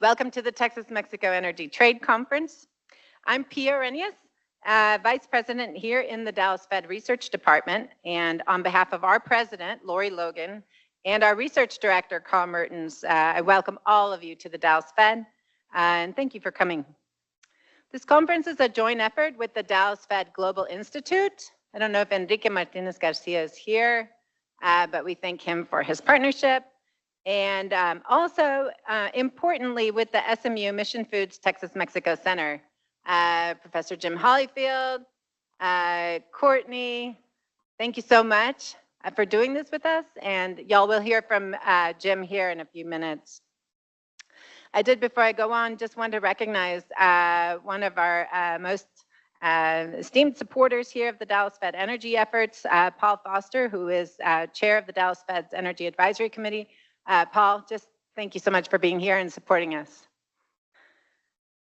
Welcome to the Texas-Mexico Energy Trade Conference. I'm Pia Arrhenius, Vice President here in the Dallas Fed Research Department, and on behalf of our President, Lori Logan, and our Research Director, Carl Mertens, I welcome all of you to the Dallas Fed, and thank you for coming. This conference is a joint effort with the Dallas Fed Global Institute. I don't know if Enrique Martinez Garcia is here, but we thank him for his partnership. And also, importantly, with the SMU Mission Foods Texas-Mexico Center, Professor Jim Hollyfield, Courtney, thank you so much for doing this with us. And y'all will hear from Jim here in a few minutes. I did, before I go on, just want to recognize one of our most esteemed supporters here of the Dallas Fed Energy efforts, Paul Foster, who is chair of the Dallas Fed's Energy Advisory Committee. Paul, just thank you so much for being here and supporting us.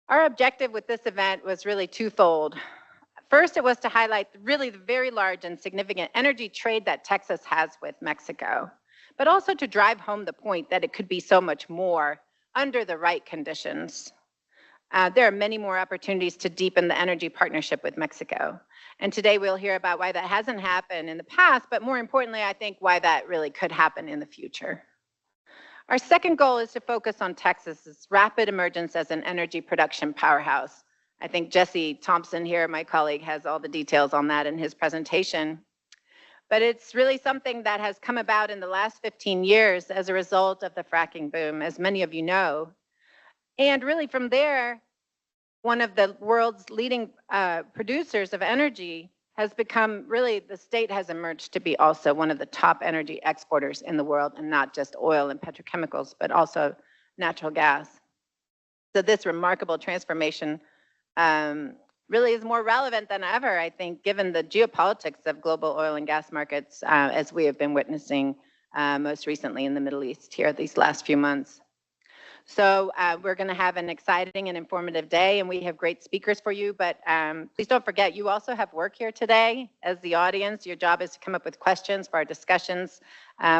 Our objective with this event was really twofold. First, it was to highlight really the very large and significant energy trade that Texas has with Mexico, but also to drive home the point that it could be so much more under the right conditions. There are many more opportunities to deepen the energy partnership with Mexico. And today we'll hear about why that hasn't happened in the past, but more importantly, I think why that really could happen in the future. Our second goal is to focus on Texas's rapid emergence as an energy production powerhouse. I think Jesse Thompson here, my colleague, has all the details on that in his presentation. But it's really something that has come about in the last 15 years as a result of the fracking boom, as many of you know. And really from there, one of the world's leading producers of energy has become, really, the state has emerged to be also one of the top energy exporters in the world, and not just oil and petrochemicals, but also natural gas. So this remarkable transformation really is more relevant than ever, I think, given the geopolitics of global oil and gas markets, as we have been witnessing most recently in the Middle East here these last few months. So we're going to have an exciting and informative day, and we have great speakers for you. But please don't forget, you also have work here today as the audience. Your job is to come up with questions for our discussions.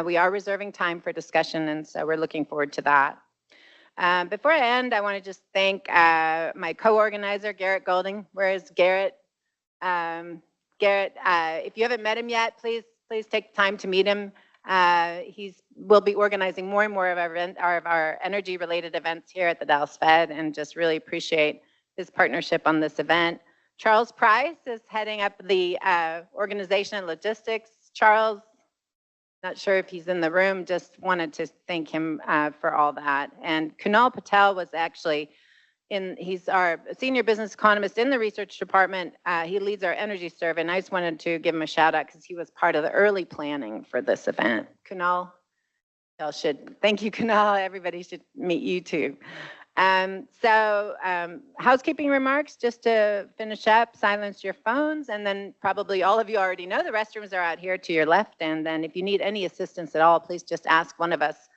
We are reserving time for discussion, and so we're looking forward to that. Before I end, I want to just thank my co-organizer, Garrett Golding. Where is Garrett? Garrett, if you haven't met him yet, please take time to meet him. We'll be organizing more and more of our energy-related events here at the Dallas Fed, and just really appreciate his partnership on this event. Charles Price is heading up the organization and logistics. Charles, not sure if he's in the room, just wanted to thank him for all that. And Kunal Patel was actually he's our senior business economist in the research department. He leads our energy survey, and I just wanted to give him a shout out because he was part of the early planning for this event. Kunal, thank you, Kunal. Everybody should meet you too. Housekeeping remarks, just to finish up, silence your phones, and then probably all of you already know the restrooms are out here to your left, and then if you need any assistance at all, please just ask one of us,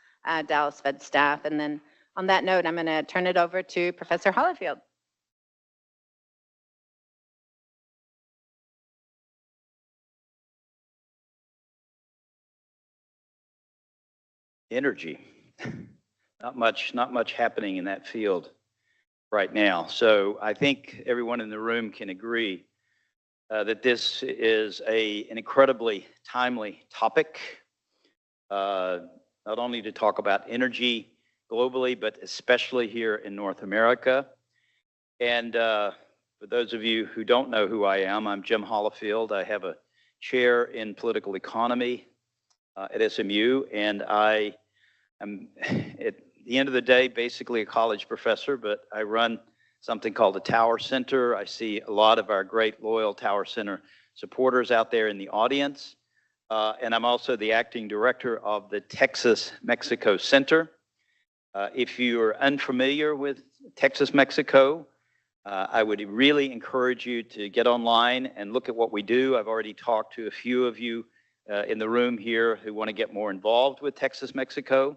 Dallas Fed staff. And then on that note, I'm going to turn it over to Professor Hollyfield. Energy. Not much happening in that field right now. So I think everyone in the room can agree that this is an incredibly timely topic, not only to talk about energy globally, but especially here in North America. And for those of you who don't know who I am, I'm Jim Hollyfield. I have a chair in political economy at SMU, and I am, at the end of the day, basically a college professor, but I run something called the Tower Center. I see a lot of our great loyal Tower Center supporters out there in the audience. And I'm also the acting director of the Texas-Mexico Center. If you're unfamiliar with Texas-Mexico, I would really encourage you to get online and look at what we do. I've already talked to a few of you in the room here who want to get more involved with Texas-Mexico.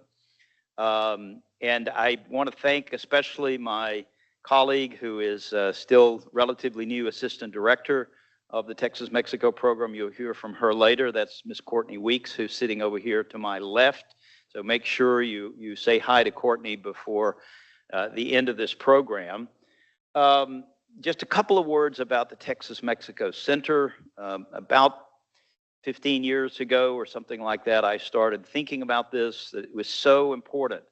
And I want to thank especially my colleague who is still relatively new assistant director of the Texas-Mexico program. You'll hear from her later. That's Ms. Courtney Weeks, who's sitting over here to my left. So make sure you say hi to Courtney before the end of this program. Just a couple of words about the Texas-Mexico Center. About 15 years ago or something like that, I started thinking about this, that it was so important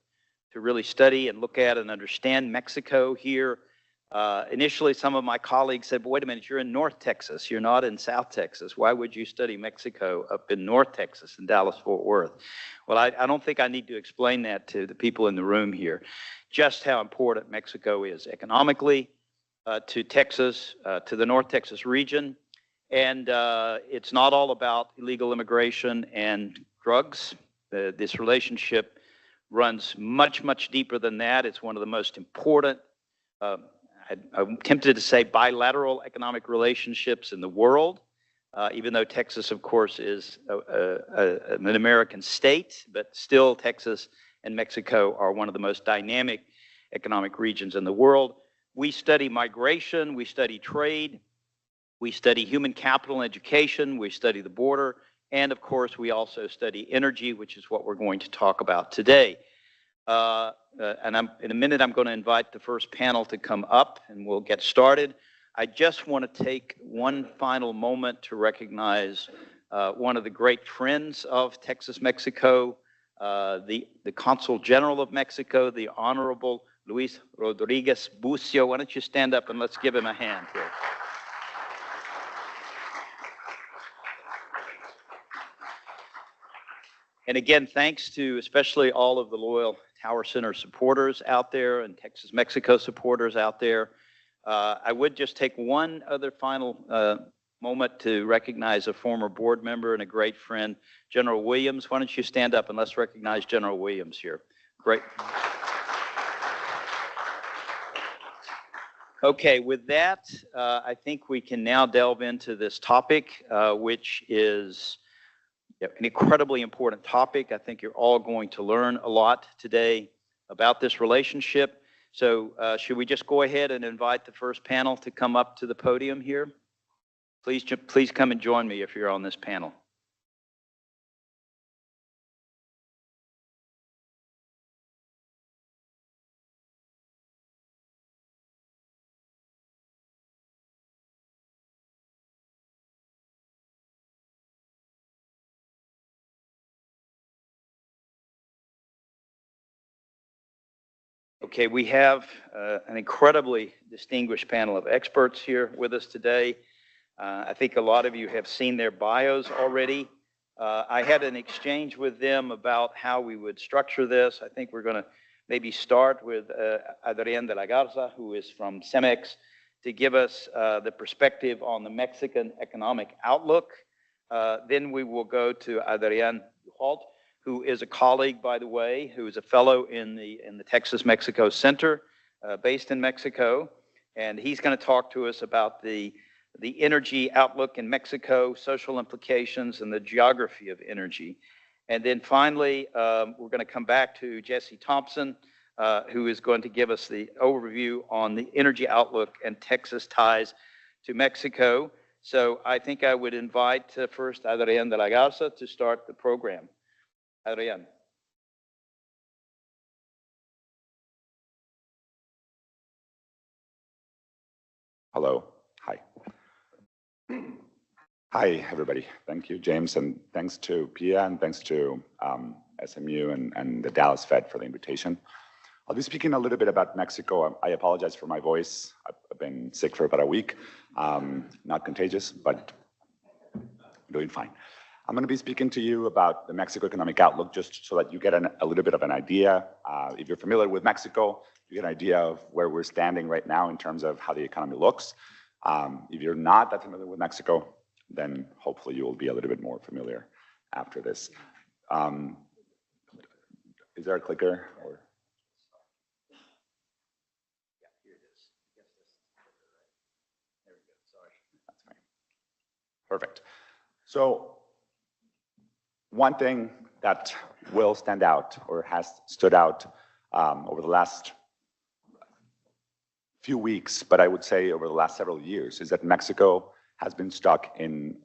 to really study and look at and understand Mexico here. Initially, some of my colleagues said, but wait a minute, you're in North Texas, you're not in South Texas. Why would you study Mexico up in North Texas in Dallas-Fort Worth? Well, I don't think I need to explain that to the people in the room here, just how important Mexico is economically to Texas, to the North Texas region. And it's not all about illegal immigration and drugs. This relationship runs much, much deeper than that. It's one of the most important, I'm tempted to say bilateral economic relationships in the world, even though Texas, of course, is an American state, but still Texas and Mexico are one of the most dynamic economic regions in the world. We study migration, we study trade, we study human capital and education, we study the border, and of course, we also study energy, which is what we're going to talk about today. In a minute, I'm going to invite the first panel to come up, and we'll get started. I just want to take one final moment to recognize one of the great friends of Texas-Mexico, the Consul General of Mexico, the Honorable Luis Rodriguez Bucio. Why don't you stand up and let's give him a hand here. And again, thanks to especially all of the loyal Tower Center supporters out there and Texas-Mexico supporters out there. I would just take one other final moment to recognize a former board member and a great friend, General Williams. Why don't you stand up and let's recognize General Williams here. Great. Okay, with that, I think we can now delve into this topic, which is an incredibly important topic. I think you're all going to learn a lot today about this relationship. So should we just go ahead and invite the first panel to come up to the podium here? Please come and join me if you're on this panel. Okay, we have an incredibly distinguished panel of experts here with us today. I think a lot of you have seen their bios already. I had an exchange with them about how we would structure this. I think we're going to maybe start with Adrián de la Garza, who is from CEMEX, to give us the perspective on the Mexican economic outlook. Then we will go to Adrián Dujalt, who is a colleague, by the way, who is a fellow in the Texas-Mexico Center, based in Mexico. And he's going to talk to us about the energy outlook in Mexico, social implications, and the geography of energy. And then finally, we're going to come back to Jesse Thompson, who is going to give us the overview on the energy outlook and Texas ties to Mexico. So I think I would invite first Adrián de la Garza to start the program. Adrián. Hello. Hi. Hi, everybody. Thank you, James, and thanks to Pia, and thanks to SMU and the Dallas Fed for the invitation. I'll be speaking a little bit about Mexico. I apologize for my voice. I've been sick for about a week. Not contagious, but doing fine. I'm going to be speaking to you about the Mexico economic outlook, just so that you get a little bit of an idea. If you're familiar with Mexico, you get an idea of where we're standing right now in terms of how the economy looks. If you're not that familiar with Mexico, then hopefully you will be a little bit more familiar after this. Is there a clicker? Or? Yeah, here it is. There we go. Sorry. That's fine. Perfect. So one thing that will stand out or has stood out over the last few weeks, but I would say over the last several years, is that Mexico has been stuck in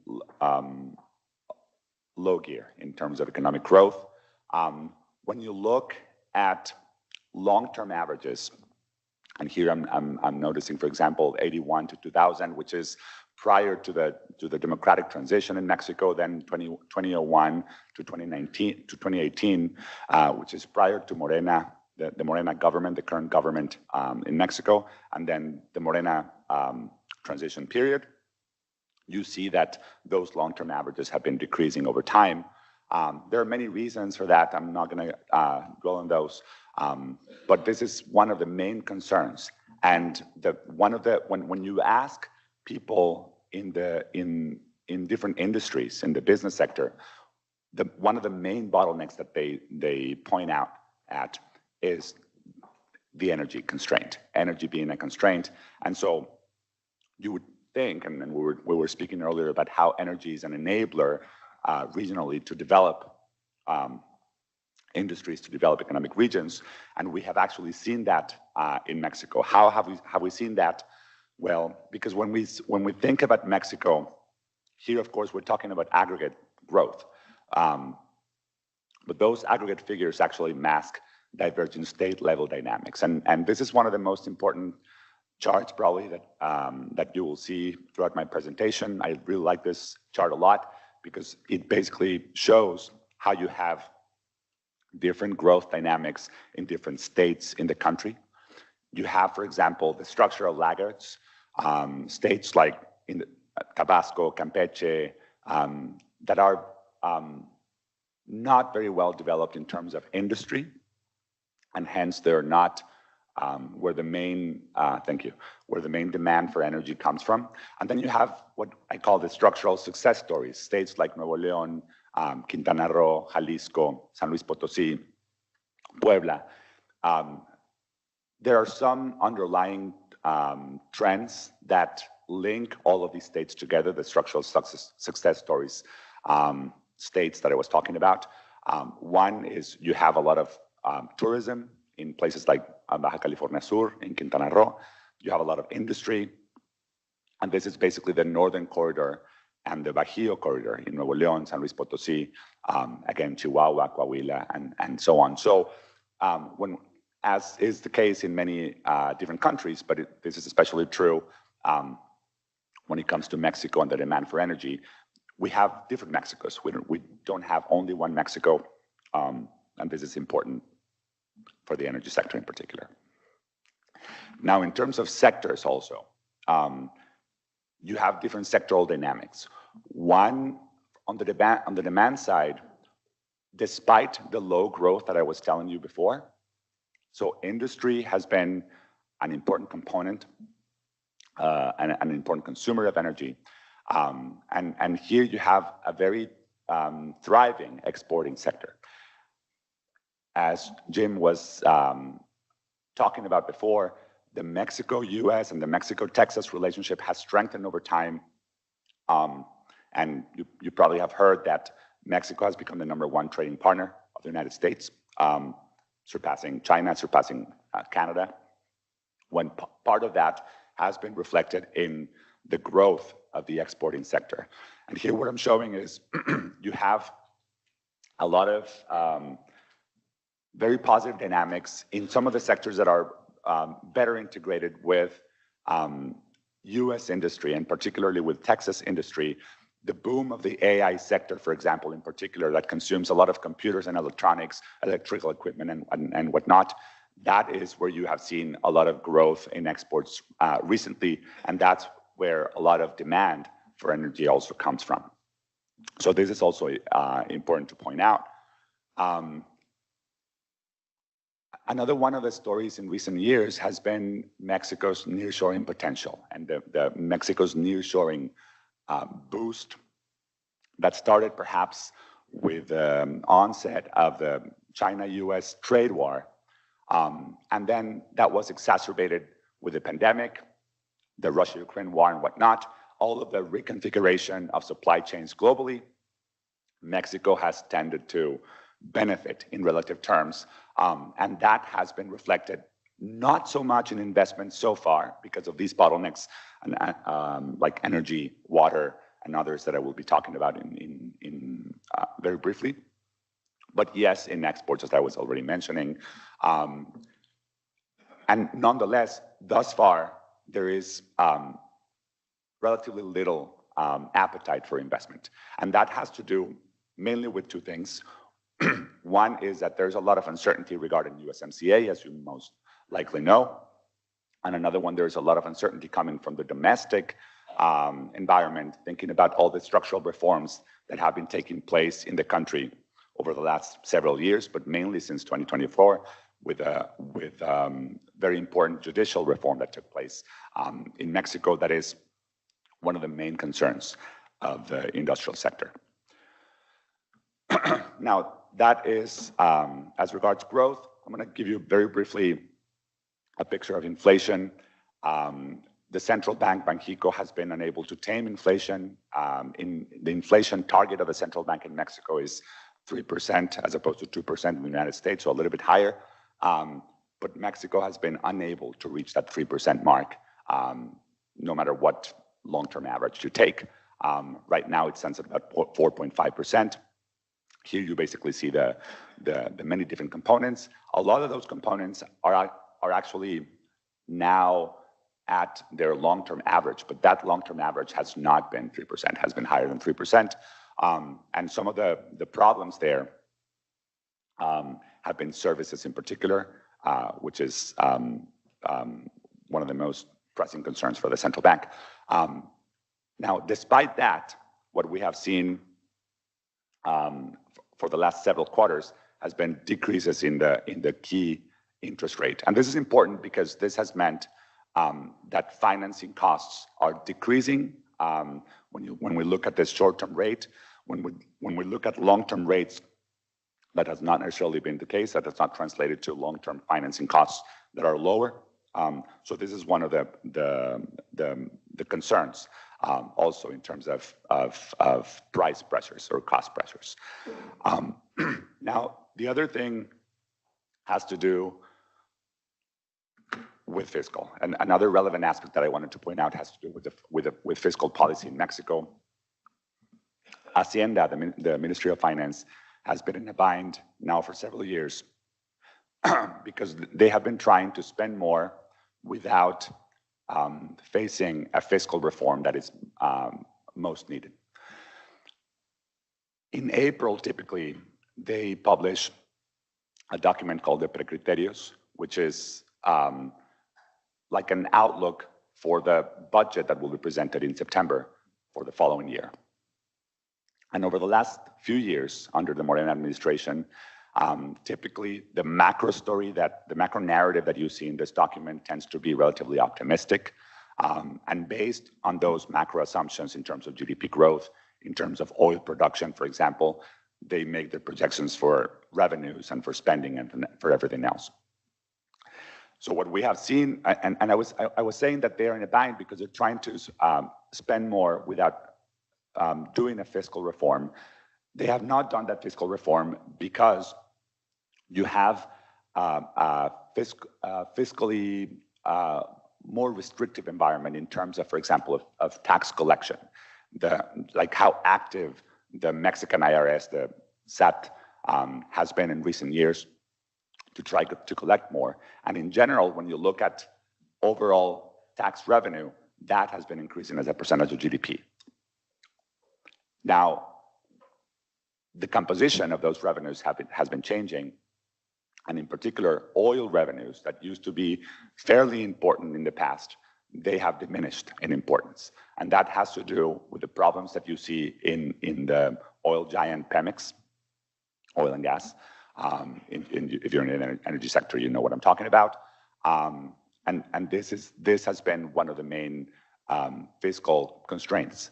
low gear in terms of economic growth. When you look at long-term averages And here I'm noticing, for example, 81 to 2000, which is prior to the democratic transition in Mexico, then 2001 to 2018, which is prior to Morena, the Morena government, the current government in Mexico, and then the Morena transition period. You see that those long-term averages have been decreasing over time. There are many reasons for that. I'm not going to go on those, but this is one of the main concerns. And when you ask people in different industries in the business sector, one of the main bottlenecks that they point out at is the energy constraint, energy being a constraint. And so you would think, and we were speaking earlier about how energy is an enabler regionally to develop industries, to develop economic regions, and we have actually seen that in Mexico. How have we seen that? Well, because when we think about Mexico, here of course we're talking about aggregate growth, but those aggregate figures actually mask divergent state level dynamics, and this is one of the most important charts probably that you will see throughout my presentation. I really like this chart a lot because it basically shows how you have different growth dynamics in different states in the country. You have, for example, the structural laggards, states like in Tabasco, Campeche, that are not very well developed in terms of industry, and hence they're not where the main demand for energy comes from. And then you have what I call the structural success stories, states like Nuevo León, Quintana Roo, Jalisco, San Luis Potosí, Puebla. There are some underlying trends that link all of these states together, the structural success stories, states that I was talking about. One is you have a lot of tourism in places like Baja California Sur, in Quintana Roo. You have a lot of industry, and this is basically the northern corridor and the Bajío corridor in Nuevo León, San Luis Potosí, again, Chihuahua, Coahuila, and so on. So as is the case in many different countries, but this is especially true when it comes to Mexico and the demand for energy, we have different Mexicos. We don't have only one Mexico, and this is important for the energy sector in particular. Now, in terms of sectors also, you have different sectoral dynamics. One, on the demand side, despite the low growth that I was telling you before, so industry has been an important component and an important consumer of energy. And here you have a very thriving exporting sector. As Jim was talking about before, the Mexico-US and the Mexico-Texas relationship has strengthened over time. And you probably have heard that Mexico has become the #1 trading partner of the United States, surpassing China, surpassing Canada. When part of that has been reflected in the growth of the exporting sector. And here what I'm showing is you have a lot of very positive dynamics in some of the sectors that are better integrated with US industry, and particularly with Texas industry. The boom of the AI sector, for example, in particular, that consumes a lot of computers and electronics, electrical equipment and whatnot, that is where you have seen a lot of growth in exports recently, and that's where a lot of demand for energy also comes from. So this is also important to point out. Another one of the stories in recent years has been Mexico's nearshoring potential and the Mexico's nearshoring boost that started perhaps with the onset of the China-US trade war. And then that was exacerbated with the pandemic, the Russia-Ukraine war and whatnot, all of the reconfiguration of supply chains globally. Mexico has tended to benefit in relative terms. And that has been reflected not so much in investment so far because of these bottlenecks and, like energy, water, and others that I will be talking about in very briefly. But yes, in exports, as I was already mentioning, And nonetheless, thus far, there is relatively little appetite for investment. And that has to do mainly with two things. One is that there's a lot of uncertainty regarding USMCA, as you most likely know. And another one, there's a lot of uncertainty coming from the domestic environment, thinking about all the structural reforms that have been taking place in the country over the last several years, but mainly since 2024, with very important judicial reform that took place in Mexico that is one of the main concerns of the industrial sector. Now, that is, as regards growth, I'm going to give you very briefly a picture of inflation. The central bank, Banxico, has been unable to tame inflation. The inflation target of the central bank in Mexico is 3% as opposed to 2% in the United States, so a little bit higher. But Mexico has been unable to reach that 3% mark, no matter what long-term average you take. Right now, it stands at about 4.5%. Here you basically see the many different components. A lot of those components are actually now at their long-term average, but that long-term average has not been 3%, has been higher than 3%. And some of the problems there have been services in particular, which is one of the most pressing concerns for the central bank. Now, despite that, what we have seen for the last several quarters has been decreases in the key interest rate. And this is important because this has meant that financing costs are decreasing. When we look at this short-term rate, when we look at long-term rates, that has not necessarily been the case. That has not translated to long-term financing costs that are lower. So this is one of the concerns, also in terms of price pressures or cost pressures. Now, the other thing has to do with fiscal. And another relevant aspect that I wanted to point out has to do with fiscal policy in Mexico. Hacienda, the Ministry of Finance, has been in a bind now for several years because they have been trying to spend more without facing a fiscal reform that is most needed. In April, typically, they publish a document called the Precriterios, which is like an outlook for the budget that will be presented in September for the following year. And over the last few years, under the Morena administration, typically the macro narrative that you see in this document tends to be relatively optimistic. And based on those macro assumptions in terms of GDP growth, in terms of oil production, for example, they make their projections for revenues and for spending and for everything else. So what we have seen, and I was saying that they're in a bind because they're trying to spend more without doing a fiscal reform. They have not done that fiscal reform because you have a fiscally more restrictive environment in terms of, for example, of tax collection. Like how active the Mexican IRS, the SAT, has been in recent years to try to collect more. And in general, when you look at overall tax revenue, that has been increasing as a percentage of GDP. Now, the composition of those revenues has been changing, and in particular, oil revenues that used to be fairly important in the past, they have diminished in importance. And that has to do with the problems that you see in the oil giant Pemex, oil and gas. If you're in the energy sector, you know what I'm talking about. And this has been one of the main fiscal constraints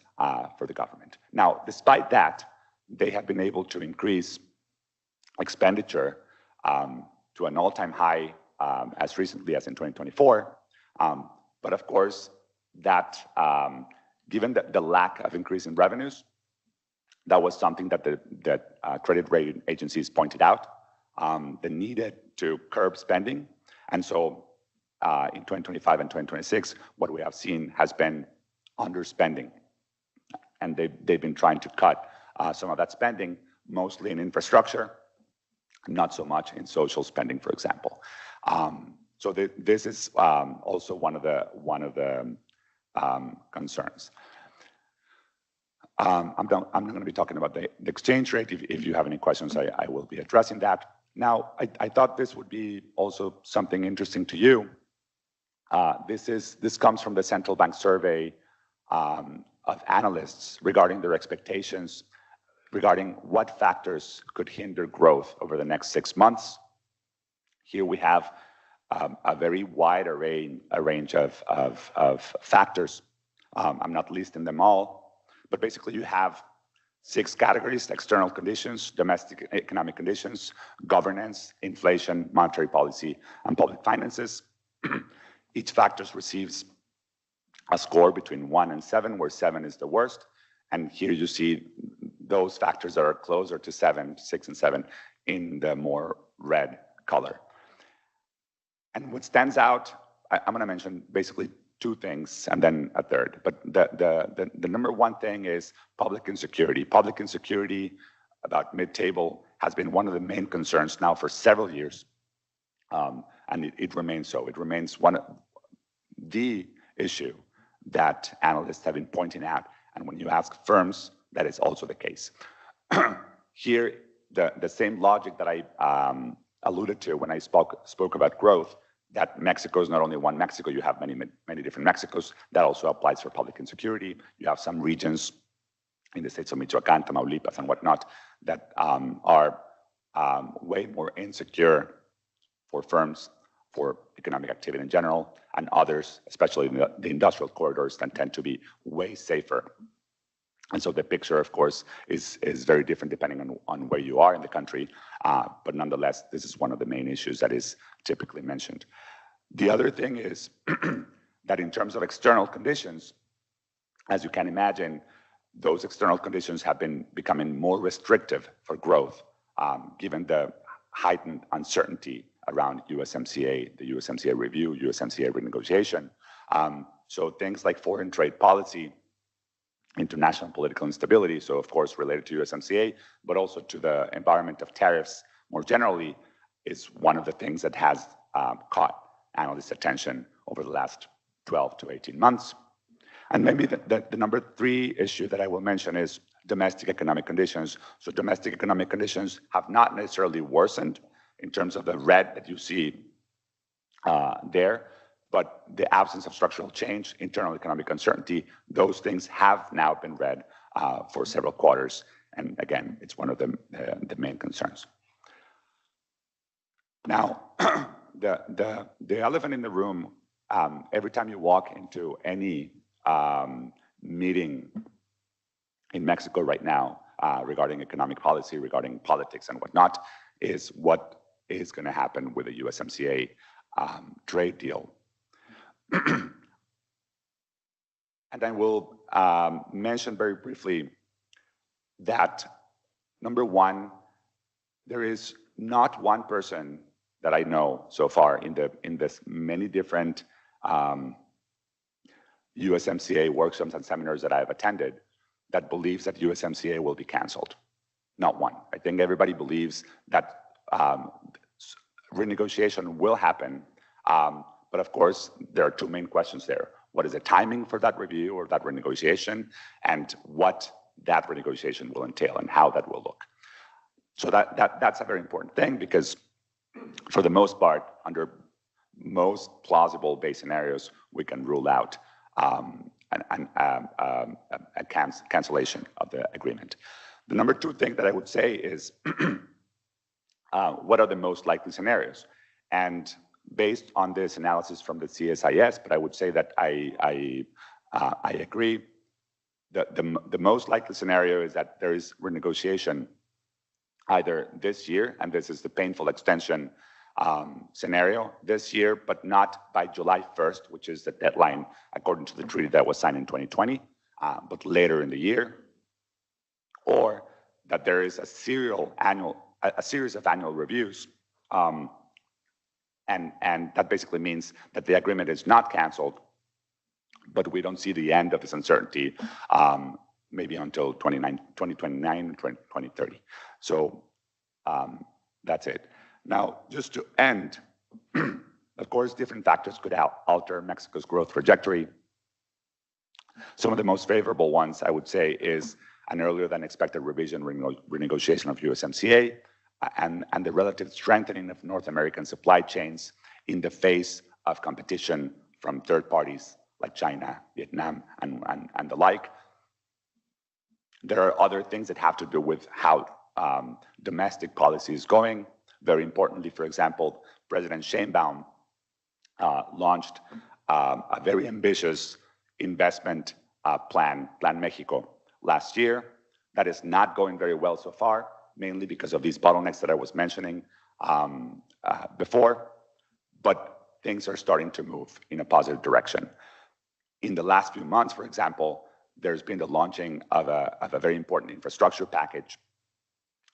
for the government. Now, despite that, they have been able to increase expenditure to an all-time high as recently as in 2024. But of course, that given the lack of increase in revenues, that was something that credit rating agencies pointed out, the needed to curb spending. And so in 2025 and 2026, what we have seen has been underspending. And they've been trying to cut some of that spending, mostly in infrastructure, not so much in social spending, for example. So this is also one of the concerns. I'm not going to be talking about the exchange rate. If you have any questions, I will be addressing that. Now, I thought this would be also something interesting to you. This comes from the central bank survey of analysts regarding their expectations regarding what factors could hinder growth over the next 6 months. Here we have a very wide range of factors. I'm not listing them all, but basically you have 6 categories: external conditions, domestic economic conditions, governance, inflation, monetary policy, and public finances. Each factor receives a score between 1 and 7, where 7 is the worst. And here you see those factors that are closer to 7, 6 and 7 in the more red color. And what stands out, I'm going to mention basically 2 things and then a third. But the number one thing is public insecurity. Public insecurity, about mid-table, has been one of the main concerns now for several years. And it remains so. It remains one of the issue that analysts have been pointing out. And when you ask firms, that is also the case. Here, the same logic that I alluded to when I spoke about growth, that Mexico is not only one Mexico, you have many different Mexicos. That also applies for public insecurity. You have some regions in the states of Michoacán, Tamaulipas, and whatnot that are way more insecure for firms, for economic activity in general, and others, especially in the industrial corridors, that tend to be way safer. And so the picture, of course, is very different depending on where you are in the country. But nonetheless, this is one of the main issues that is typically mentioned. The other thing is that in terms of external conditions, as you can imagine, those external conditions have been becoming more restrictive for growth, given the heightened uncertainty around USMCA, the USMCA review, USMCA renegotiation. So things like foreign trade policy, international political instability, so of course related to USMCA, but also to the environment of tariffs more generally, is one of the things that has caught analysts' attention over the last 12 to 18 months. And maybe the number 3 issue that I will mention is domestic economic conditions. So domestic economic conditions have not necessarily worsened in terms of the red that you see there, but the absence of structural change, internal economic uncertainty, those things have now been red for several quarters. And again, it's one of the main concerns. Now, the elephant in the room, every time you walk into any meeting in Mexico right now regarding economic policy, regarding politics and whatnot, is what is going to happen with the USMCA trade deal. And I will mention very briefly that, number one, there is not one person that I know so far in this many different USMCA workshops and seminars that I have attended that believes that USMCA will be canceled. Not one. I think everybody believes that renegotiation will happen. But of course, there are 2 main questions there. What is the timing for that review or that renegotiation, and what that renegotiation will entail and how that will look? So that's a very important thing, because for the most part, under most plausible base scenarios, we can rule out a cancellation of the agreement. The number 2 thing that I would say is what are the most likely scenarios? And based on this analysis from the CSIS, but I would say that I agree. The most likely scenario is that there is renegotiation either this year, and this is the painful extension scenario, this year, but not by July 1st, which is the deadline according to the treaty that was signed in 2020, but later in the year, or that there is a series of annual reviews. And that basically means that the agreement is not canceled, but we don't see the end of this uncertainty maybe until 2029, 2030. So that's it. Now, just to end, Of course, different factors could alter Mexico's growth trajectory. Some of the most favorable ones, I would say, is an earlier than expected revision renegotiation of USMCA and the relative strengthening of North American supply chains in the face of competition from third parties like China, Vietnam, and the like. There are other things that have to do with how domestic policy is going. Very importantly, for example, President Sheinbaum launched a very ambitious investment plan, Plan Mexico, last year. That is not going very well so far, mainly because of these bottlenecks that I was mentioning before, but things are starting to move in a positive direction. In the last few months, for example, there's been the launching of a very important infrastructure package,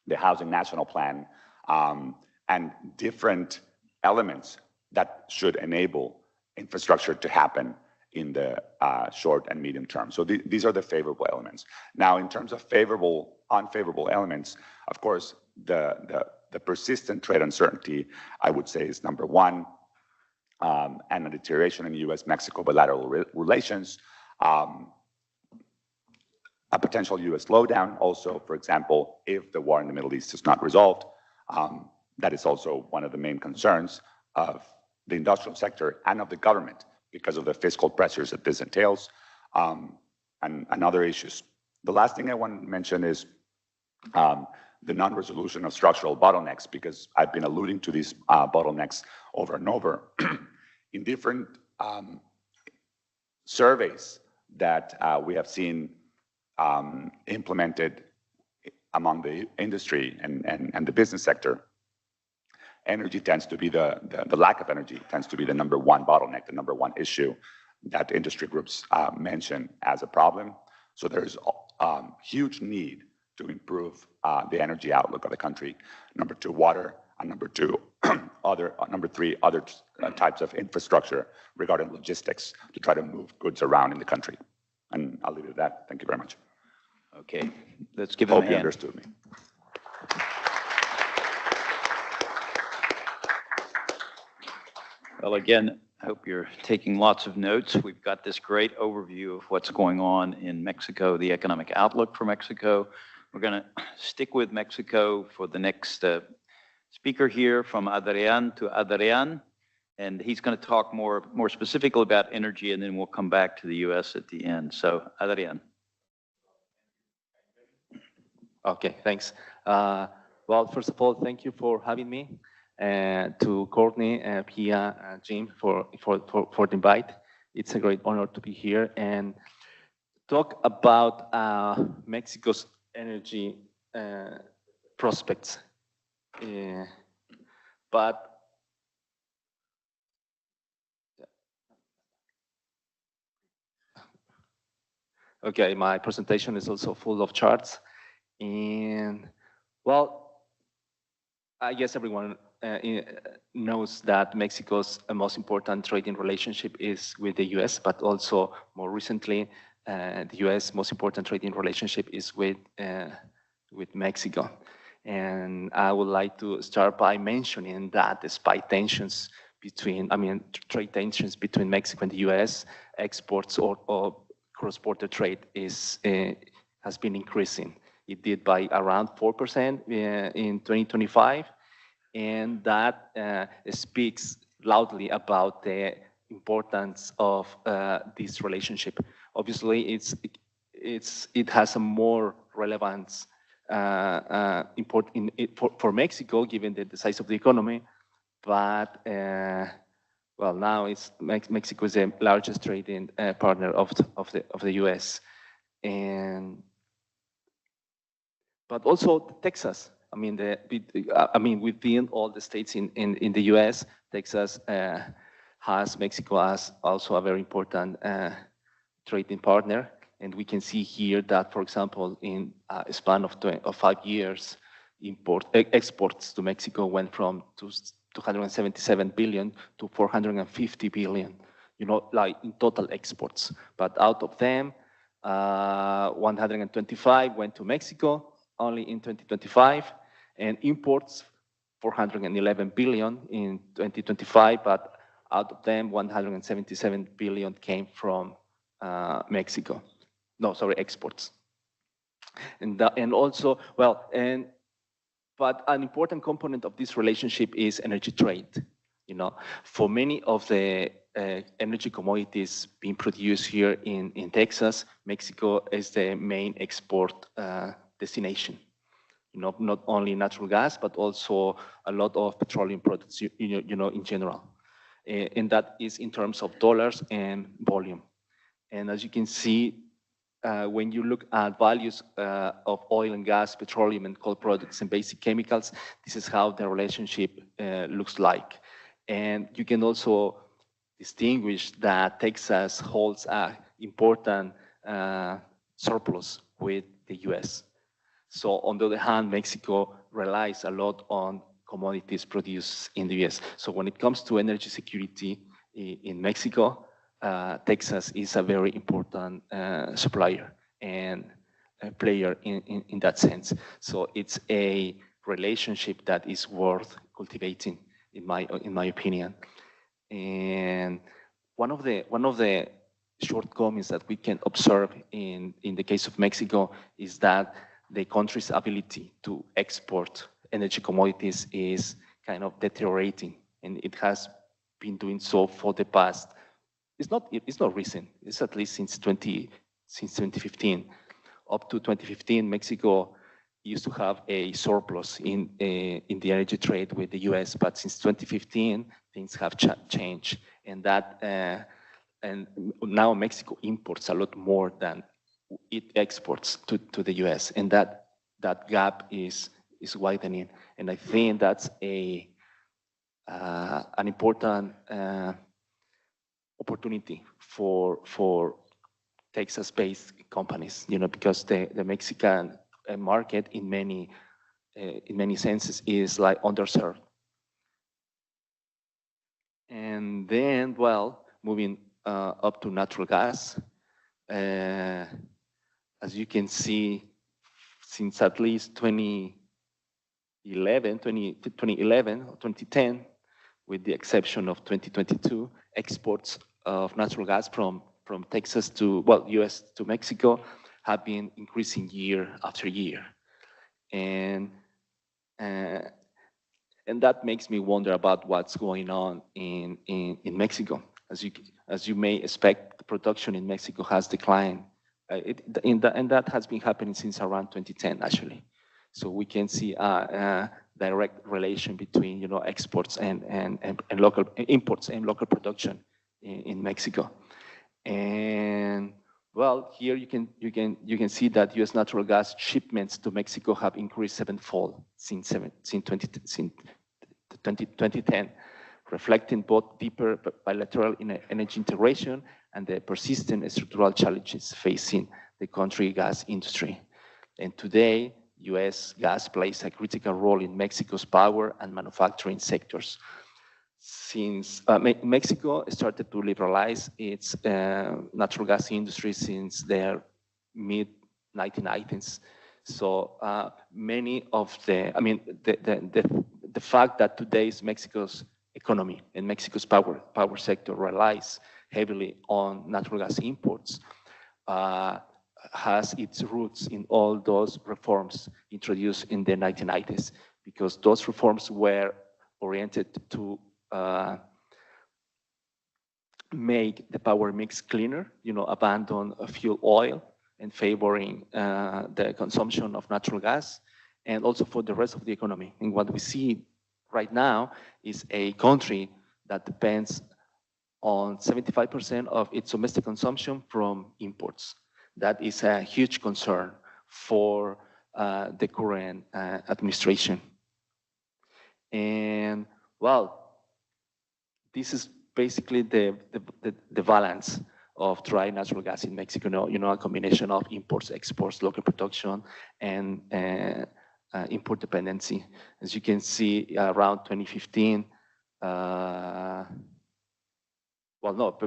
the Housing National Plan, and different elements that should enable infrastructure to happen in the short and medium term. So these are the favorable elements. Now, in terms of favorable, unfavorable elements, of course, the persistent trade uncertainty, I would say, is number one, and a deterioration in U.S.-Mexico bilateral relations, a potential U.S. slowdown also, for example, if the war in the Middle East is not resolved. That is also one of the main concerns of the industrial sector and of the government because of the fiscal pressures that this entails, and other issues. The last thing I want to mention is the non-resolution of structural bottlenecks, because I've been alluding to these bottlenecks over and over. In different surveys that we have seen implemented among the industry and the business sector, energy tends to be the lack of energy tends to be the number one bottleneck, the number one issue that industry groups mention as a problem. So there's huge need to improve the energy outlook of the country. Number two, water, and number three, other types of infrastructure regarding logistics to try to move goods around in the country. And I'll leave it at that. Thank you very much. Okay, let's give him a hand. Hope you understood me. Well, again, I hope you're taking lots of notes. We've got this great overview of what's going on in Mexico, the economic outlook for Mexico. We're going to stick with Mexico for the next speaker here from Adrián to Adrián, and he's going to talk more specifically about energy, and then we'll come back to the U.S. at the end. So, Adrián. Okay, thanks. Well, first of all, thank you for having me, to Courtney, Pia, and Jim for the invite. It's a great honor to be here and talk about Mexico's energy prospects. Okay, my presentation is also full of charts. And well, I guess everyone knows that Mexico's most important trading relationship is with the US, but also more recently, the US most important trading relationship is with Mexico. And I would like to start by mentioning that despite tensions trade tensions between Mexico and the US, exports or cross-border trade has been increasing. It did by around 4% in 2025, and that speaks loudly about the importance of this relationship. Obviously, it has a more relevance for Mexico, given the size of the economy. But well, now Mexico is the largest trading partner of the U.S. But also Texas. Within all the states in the U.S., Texas has Mexico as also a very important trading partner. And we can see here that, for example, in a span of 5 years, exports to Mexico went from 277 billion to 450 billion, like in total exports. But out of them, 125 went to Mexico only in 2025, and imports 411 billion in 2025, but Out of them, 177 billion came from Mexico. No, sorry, exports. And also, but an important component of this relationship is energy trade. You know, for many of the energy commodities being produced here in Texas, Mexico is the main export destination. You know, not only natural gas, but also a lot of petroleum products, you know, in general. And that is in terms of dollars and volume. And as you can see, when you look at values of oil and gas, petroleum and coal products and basic chemicals, this is how the relationship looks like. And you can also distinguish that Texas holds an important surplus with the US. So on the other hand, Mexico relies a lot on commodities produced in the US. So when it comes to energy security in Mexico, Texas is a very important supplier and a player in that sense. So it's a relationship that is worth cultivating, in my opinion. And one of the shortcomings that we can observe in the case of Mexico is that the country's ability to export energy commodities is kind of deteriorating, and it has been doing so for the past. It's not recent. It's at least since 2015. Up to 2015, Mexico used to have a surplus in the energy trade with the U.S., but since 2015, things have changed, and and now Mexico imports a lot more than it exports to the U.S., and that gap is widening, and I think that's an important opportunity for Texas-based companies, you know, because the Mexican market in many senses is like underserved. And then, well, moving up to natural gas, as you can see, since at least 2011 or 2010, with the exception of 2022, exports of natural gas from Texas to, US to Mexico have been increasing year after year. And that makes me wonder about what's going on in Mexico. As you may expect, the production in Mexico has declined. And that has been happening since around 2010, actually. So we can see a direct relation between, you know, exports and local imports and local production in Mexico. And well, here you can see that U.S. natural gas shipments to Mexico have increased sevenfold since 2010, reflecting both deeper bilateral energy integration and the persistent structural challenges facing the country gas industry. And today, U.S. gas plays a critical role in Mexico's power and manufacturing sectors. Since Mexico started to liberalize its natural gas industry since their mid-1990s. So many of the fact that today's Mexico's economy and Mexico's power sector relies heavily on natural gas imports has its roots in all those reforms introduced in the 1990s, because those reforms were oriented to make the power mix cleaner, you know, abandon fuel oil and favoring the consumption of natural gas, and also for the rest of the economy. And what we see right now is a country that depends on 75% of its domestic consumption from imports. That is a huge concern for the current administration. And well, this is basically the balance of dry natural gas in Mexico. You know, a combination of imports, exports, local production, and import dependency. As you can see, around 2015,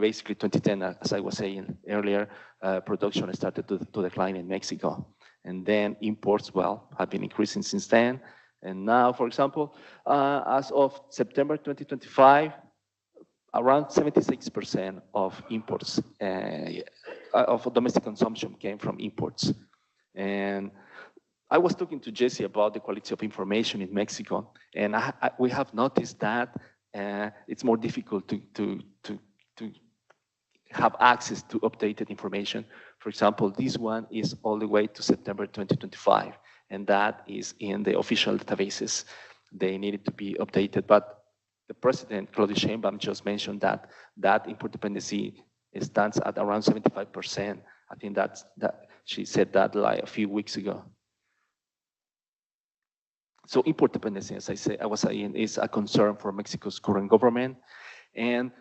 basically 2010, as I was saying earlier, production started to decline in Mexico. And then imports, have been increasing since then. And now, for example, as of September 2025, around 76% of imports, of domestic consumption came from imports. And I was talking to Jesse about the quality of information in Mexico, and we have noticed that it's more difficult to have access to updated information. For example, this one is all the way to September 2025, and that is in the official databases. They needed to be updated, but the president, Claudia Sheinbaum, just mentioned that import dependency stands at around 75%. I think that she said that like a few weeks ago. So import dependency, as I was saying, is a concern for Mexico's current government. And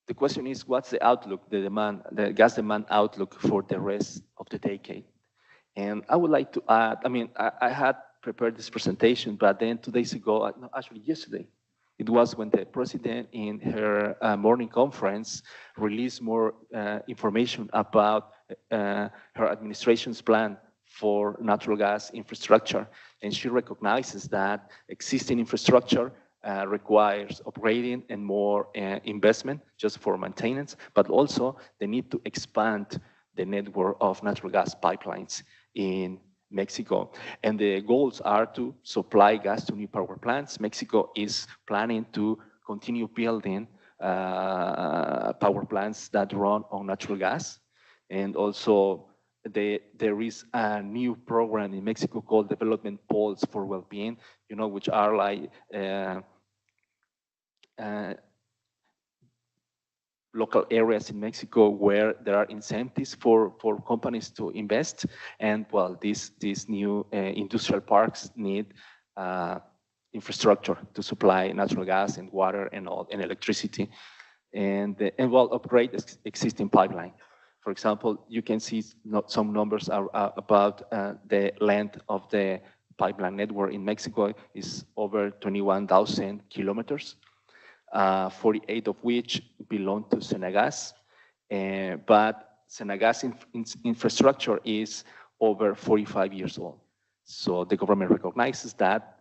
the question is, what's the outlook, the gas demand outlook for the rest of the decade? And I would like to add, I had prepared this presentation, but then 2 days ago, no, actually yesterday, it was when the president in her morning conference released more information about her administration's plan for natural gas infrastructure. And she recognizes that existing infrastructure requires upgrading and more investment just for maintenance, but also they need to expand the network of natural gas pipelines in Mexico. And the goals are to supply gas to new power plants. Mexico is planning to continue building power plants that run on natural gas. And also there is a new program in Mexico called Development Pulse for Wellbeing, which are like local areas in Mexico where there are incentives for companies to invest. And well, these new industrial parks need infrastructure to supply natural gas and water and electricity, and well, upgrade existing pipeline. For example, you can see some numbers are about the length of the pipeline network in Mexico is over 21,000 kilometers. 48 of which belong to Senagas, but Senagas infrastructure is over 45 years old. So the government recognizes that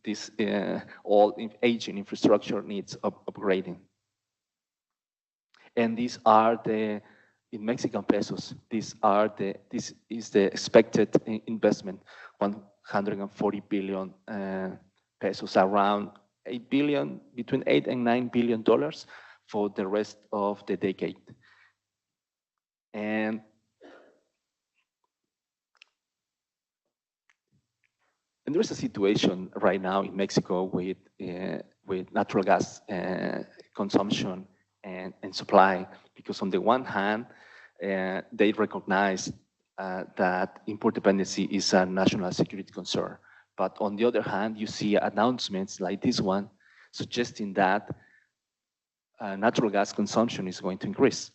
this all aging infrastructure needs upgrading. And these are in Mexican pesos, this is the expected investment, 140 billion pesos, around between $8 and $9 billion for the rest of the decade. And there's a situation right now in Mexico with natural gas consumption and supply, because on the one hand, they recognize that import dependency is a national security concern. But on the other hand, you see announcements like this one suggesting that natural gas consumption is going to increase.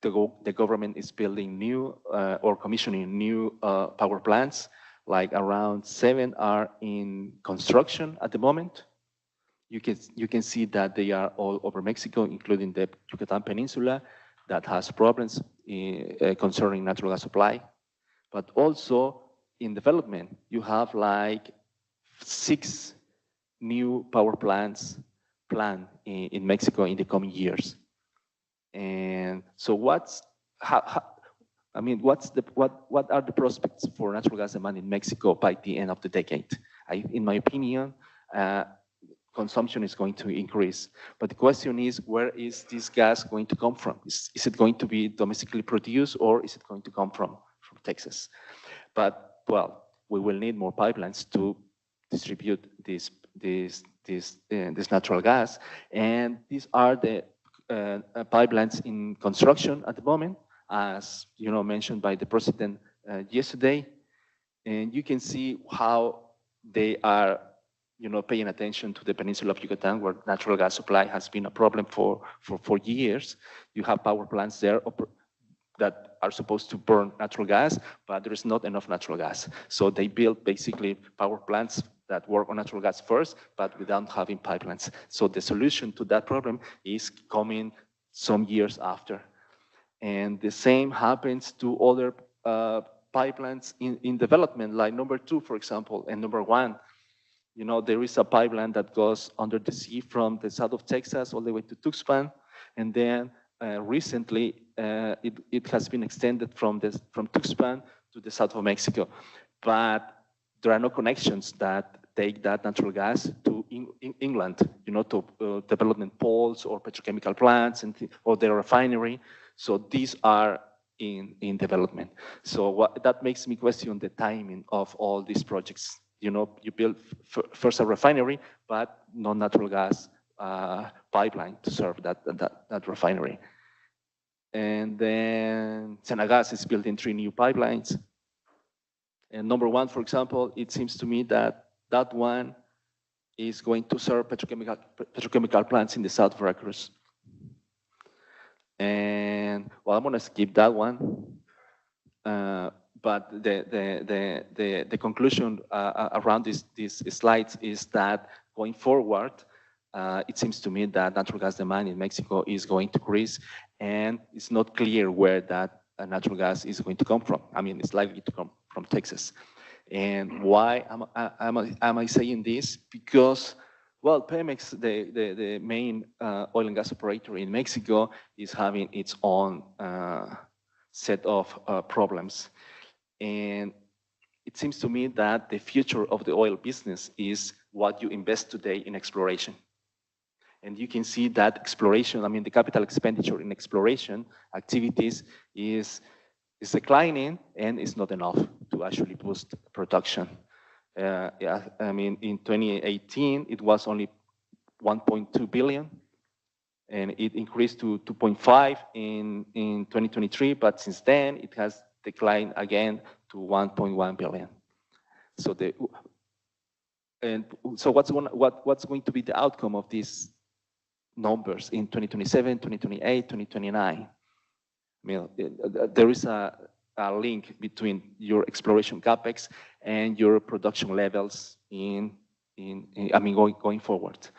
The government is building new or commissioning new power plants, like around 7 are in construction at the moment. You can see that they are all over Mexico, including the Yucatan Peninsula, that has problems concerning natural gas supply. But also in development, you have like 6 new power plants planned in Mexico in the coming years. And so what are the prospects for natural gas demand in Mexico by the end of the decade? In my opinion, consumption is going to increase. But the question is, where is this gas going to come from? Is it going to be domestically produced, or is it going to come from Texas? But, well, we will need more pipelines to distribute this natural gas. And these are the pipelines in construction at the moment, as mentioned by the president yesterday. And you can see how they are paying attention to the peninsula of Yucatan, where natural gas supply has been a problem for years. You have power plants there that are supposed to burn natural gas, but there is not enough natural gas. So they build basically power plants that work on natural gas first, but without having pipelines. So the solution to that problem is coming some years after. And the same happens to other pipelines in development, like number 2, for example, and number 1. You know, there is a pipeline that goes under the sea from the south of Texas all the way to Tuxpan, and then recently it has been extended from Tuxpan to the south of Mexico. But there are no connections that take that natural gas to England, you know, to development poles or petrochemical plants or the refinery. So these are in development. So that makes me question the timing of all these projects. You know, you build first a refinery, but no natural gas pipeline to serve that refinery. And then Senagas is building 3 new pipelines. And number one, for example, it seems to me that one is going to serve petrochemical plants in the south of Veracruz. And well, I'm going to skip that one. But the conclusion around these slides is that going forward, it seems to me that natural gas demand in Mexico is going to increase, and it's not clear where that natural gas is going to come from. I mean, it's likely to come from Texas. And why am I saying this? Because, well, Pemex, the main oil and gas operator in Mexico, is having its own set of problems. And it seems to me that the future of the oil business is what you invest today in exploration. And you can see that exploration, I mean, the capital expenditure in exploration activities is declining, and it's not enough to actually boost production. Yeah, I mean, in 2018, it was only 1.2 billion, and it increased to 2.5 in 2023, but since then, it has declined again to 1.1 billion. So what's going to be the outcome of these numbers in 2027, 2028, 2029? I mean, there is a link between your exploration capex and your production levels going forward.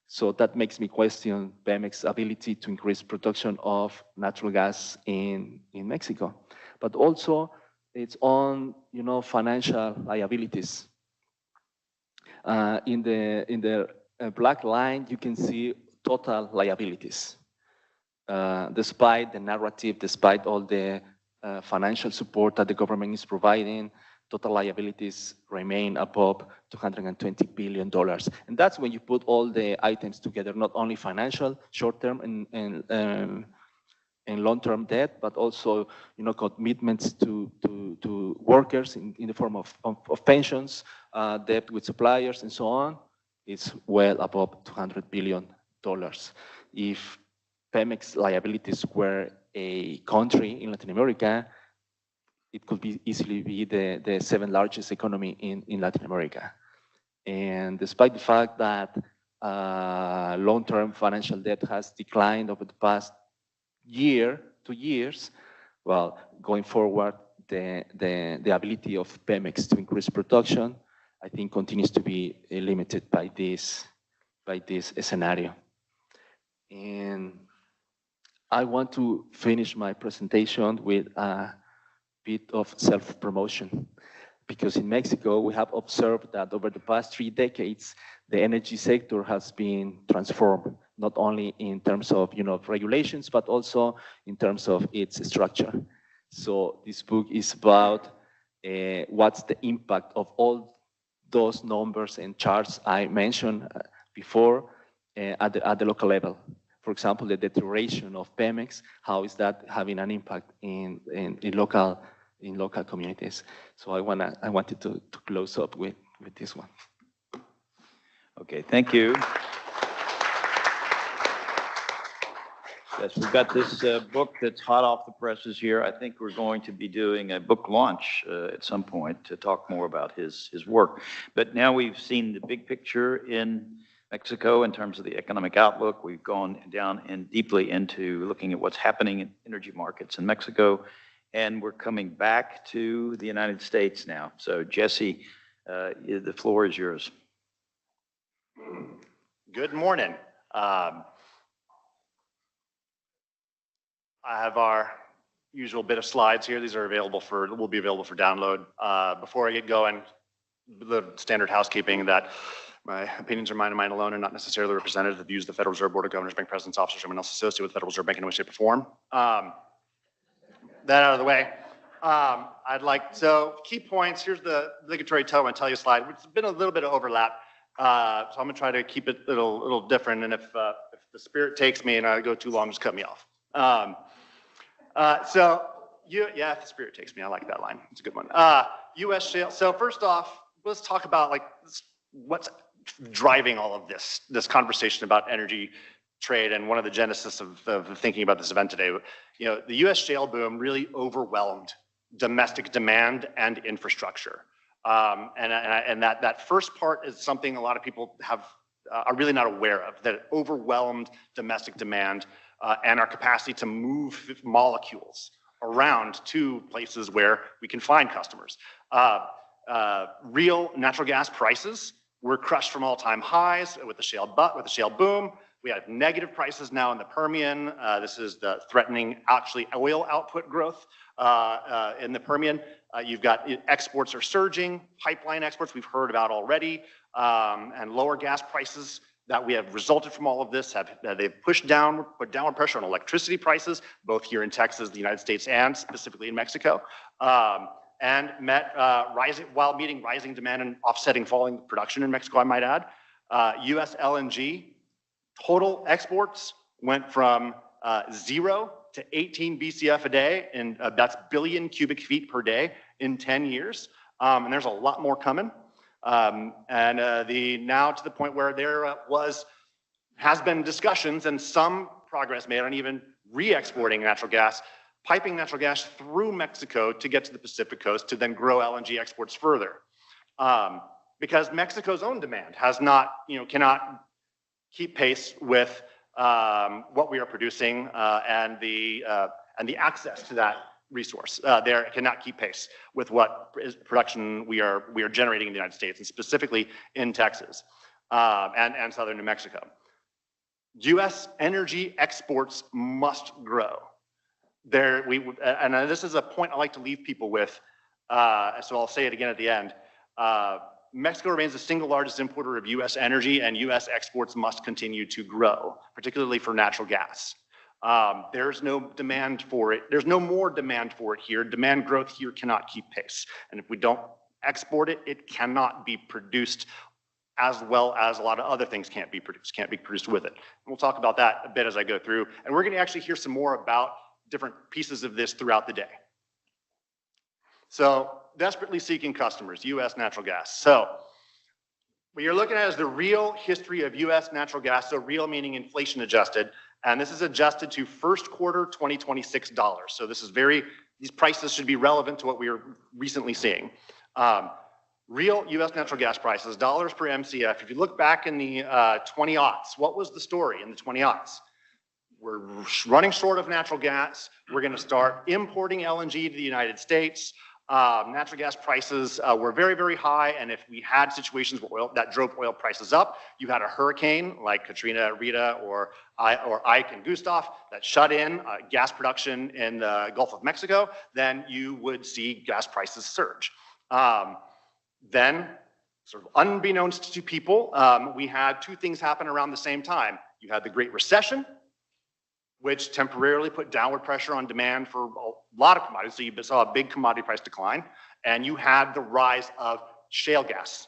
So that makes me question Pemex's ability to increase production of natural gas in Mexico, but also its own, you know, financial liabilities. In the black line, you can see total liabilities. Despite the narrative, despite all the financial support that the government is providing, total liabilities remain above $220 billion. And that's when you put all the items together, not only financial, short-term and long-term debt, but also, you know, commitments to workers in the form of pensions, debt with suppliers, and so on. It's well above $200 billion. If Pemex liabilities were a country in Latin America, it could easily be the 7th largest economy in Latin America. And despite the fact that long-term financial debt has declined over the past 2 years, well, going forward, the ability of Pemex to increase production, I think, continues to be limited by this scenario. And I want to finish my presentation with a bit of self-promotion, because in Mexico, we have observed that over the past 3 decades, the energy sector has been transformed, not only in terms of, you know, regulations, but also in terms of its structure. So this book is about what's the impact of all those numbers and charts I mentioned before at the local level. For example, the deterioration of Pemex, how is that having an impact in local communities? So I wanted to close up with this one. Okay, thank you. Yes, we've got this book that's hot off the presses here. I think we're going to be doing a book launch at some point to talk more about his work. But now we've seen the big picture in Mexico in terms of the economic outlook. We've gone down and deeply into looking at what's happening in energy markets in Mexico, and we're coming back to the United States now. So Jesse, the floor is yours. Good morning. I have our usual bit of slides here. These are will be available for download. Before I get going, the standard housekeeping that my opinions are mine and mine alone and not necessarily representative of the views of the Federal Reserve Board of Governors, Bank Presidents, Officers, or anyone else associated with the Federal Reserve Bank in any way, shape, or form. That out of the way. So key points, here's the obligatory tell I'm gonna tell you slide, which has been a little bit of overlap. So I'm gonna try to keep it a little different, and if the spirit takes me and I go too long, just cut me off. If the spirit takes me, I like that line, it's a good one. US shale, so first off, let's talk about like what's driving all of this conversation about energy trade, and one of the genesis of thinking about this event today. You know, the US shale boom really overwhelmed domestic demand and infrastructure. And that first part is something a lot of people are really not aware of, that it overwhelmed domestic demand and our capacity to move molecules around to places where we can find customers. Real natural gas prices were crushed from all-time highs with the shale boom. We have negative prices now in the Permian. This is the threatening actually oil output growth in the Permian. You've got exports are surging, pipeline exports we've heard about already, and lower gas prices that we have resulted from all of this they've put downward pressure on electricity prices, both here in Texas, the United States, and specifically in Mexico, and while meeting rising demand and offsetting falling production in Mexico, I might add. U.S. LNG total exports went from 0 to 18 BCF a day, and that's billion cubic feet per day in 10 years. And there's a lot more coming. Now to the point where there has been discussions and some progress made on even re-exporting natural gas, piping natural gas through Mexico to get to the Pacific coast to then grow LNG exports further. Because Mexico's own demand cannot keep pace with what we are producing and the access to that resource there cannot keep pace with what production we are generating in the United States, and specifically in Texas and southern New Mexico. U.S. energy exports must grow. This is a point I like to leave people with, so I'll say it again at the end. Mexico remains the single largest importer of U.S. energy, and U.S. exports must continue to grow, particularly for natural gas. There's no demand for it. There's no more demand for it here. Demand growth here cannot keep pace. And if we don't export it, it cannot be produced as well as a lot of other things can't be produced with it. And we'll talk about that a bit as I go through. And we're going to actually hear some more about different pieces of this throughout the day. So, desperately seeking customers, U.S. natural gas. So, what you're looking at is the real history of U.S. natural gas, so real meaning inflation adjusted, and this is adjusted to first quarter 2026 dollars. So this is these prices should be relevant to what we are recently seeing. Real U.S. natural gas prices, dollars per MCF. If you look back in the 20-aughts, what was the story in the 20-aughts? We're running short of natural gas. We're going to start importing LNG to the United States. Natural gas prices were very, very high, and if we had situations where that drove oil prices up, you had a hurricane like Katrina, Rita, or Ike and Gustav that shut in gas production in the Gulf of Mexico, then you would see gas prices surge. Then, sort of unbeknownst to people, we had two things happen around the same time. You had the Great Recession, which temporarily put downward pressure on demand for a lot of commodities. So you saw a big commodity price decline, and you had the rise of shale gas.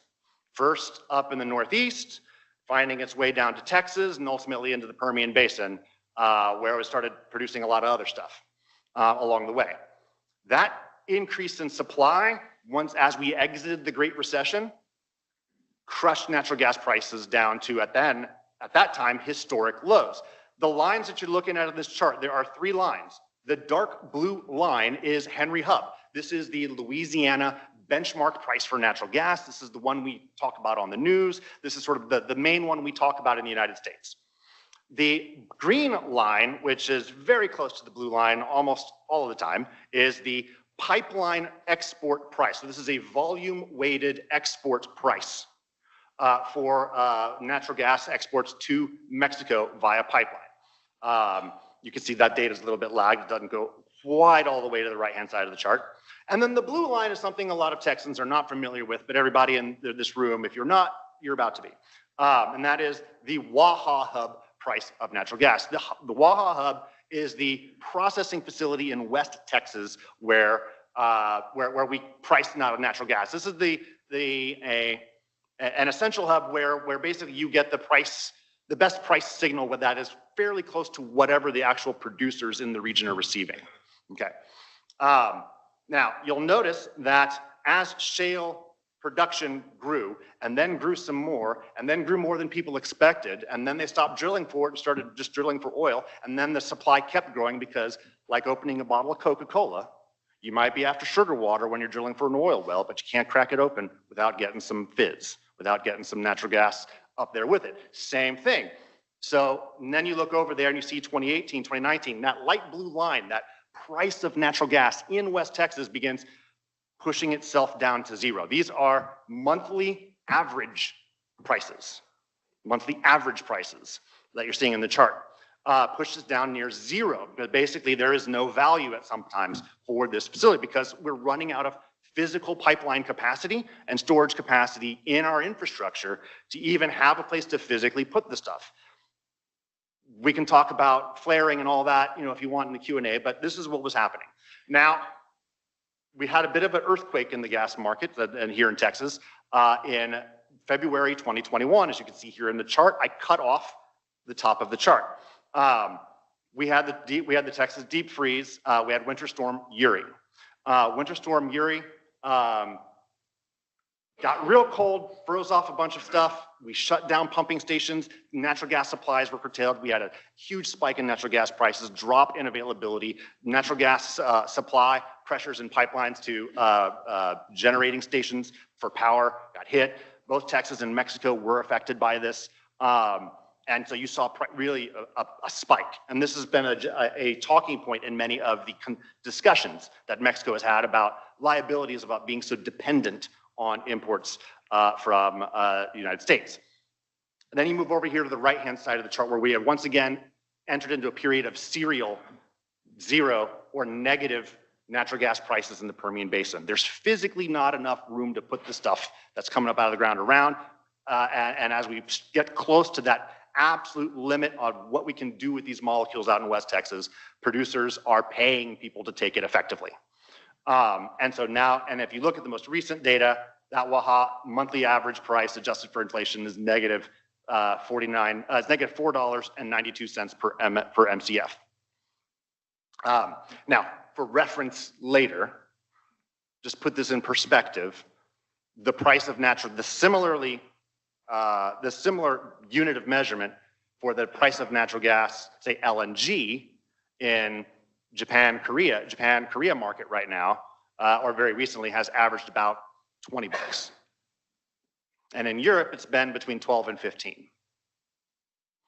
First up in the Northeast, finding its way down to Texas, and ultimately into the Permian Basin, where it started producing a lot of other stuff along the way. That increase in supply, as we exited the Great Recession, crushed natural gas prices down to, at that time, historic lows. The lines that you're looking at in this chart, there are three lines. The dark blue line is Henry Hub. This is the Louisiana benchmark price for natural gas. This is the one we talk about on the news. This is sort of the main one we talk about in the United States. The green line, which is very close to the blue line almost all of the time, is the pipeline export price. So this is a volume-weighted export price for natural gas exports to Mexico via pipeline. You can see that data is a little bit lagged. It doesn't go wide all the way to the right-hand side of the chart. And then the blue line is something a lot of Texans are not familiar with, but everybody in this room, if you're not, you're about to be. And that is the Waha Hub price of natural gas. The Waha Hub is the processing facility in West Texas where we price natural gas. This is an essential hub where basically you get the best price signal with that is fairly close to whatever the actual producers in the region are receiving. Okay. Now you'll notice that as shale production grew and then grew some more and then grew more than people expected, and then they stopped drilling for it and started just drilling for oil, and then the supply kept growing because, like opening a bottle of Coca-Cola, you might be after sugar water when you're drilling for an oil well, but you can't crack it open without getting some fizz, without getting some natural gas up there with it. Same thing. So and then you look over there and you see 2018, 2019, that light blue line, that price of natural gas in West Texas begins pushing itself down to zero. These are monthly average prices that you're seeing in the chart. Pushes down near zero, but basically there is no value at sometimes for this facility because we're running out of physical pipeline capacity and storage capacity in our infrastructure to even have a place to physically put the stuff. We can talk about flaring and all that, if you want in the Q&A, but this is what was happening. Now, we had a bit of an earthquake in the gas market and here in Texas in February 2021. As you can see here in the chart, I cut off the top of the chart. We had the Texas deep freeze. We had Winter Storm Uri. Winter Storm Uri got real cold, froze off a bunch of stuff. We shut down pumping stations. Natural gas supplies were curtailed. We had a huge spike in natural gas prices, drop in availability. Natural gas supply pressures in pipelines to generating stations for power got hit. Both Texas and Mexico were affected by this. And so you saw really a spike. And this has been a talking point in many of the discussions that Mexico has had about liabilities about being so dependent on imports from the United States. And then you move over here to the right-hand side of the chart where we have once again entered into a period of serial zero or negative natural gas prices in the Permian Basin. There's physically not enough room to put the stuff that's coming up out of the ground around. And as we get close to that absolute limit on what we can do with these molecules out in West Texas, producers are paying people to take it effectively. And so now, and if you look at the most recent data, that Waha monthly average price adjusted for inflation is negative it's negative $4.92 per MCF. Now, for reference later, just put this in perspective, the price of the similar unit of measurement for the price of natural gas, say LNG, in Japan, Korea market right now, or very recently has averaged about 20 bucks. And in Europe, it's been between 12 and 15.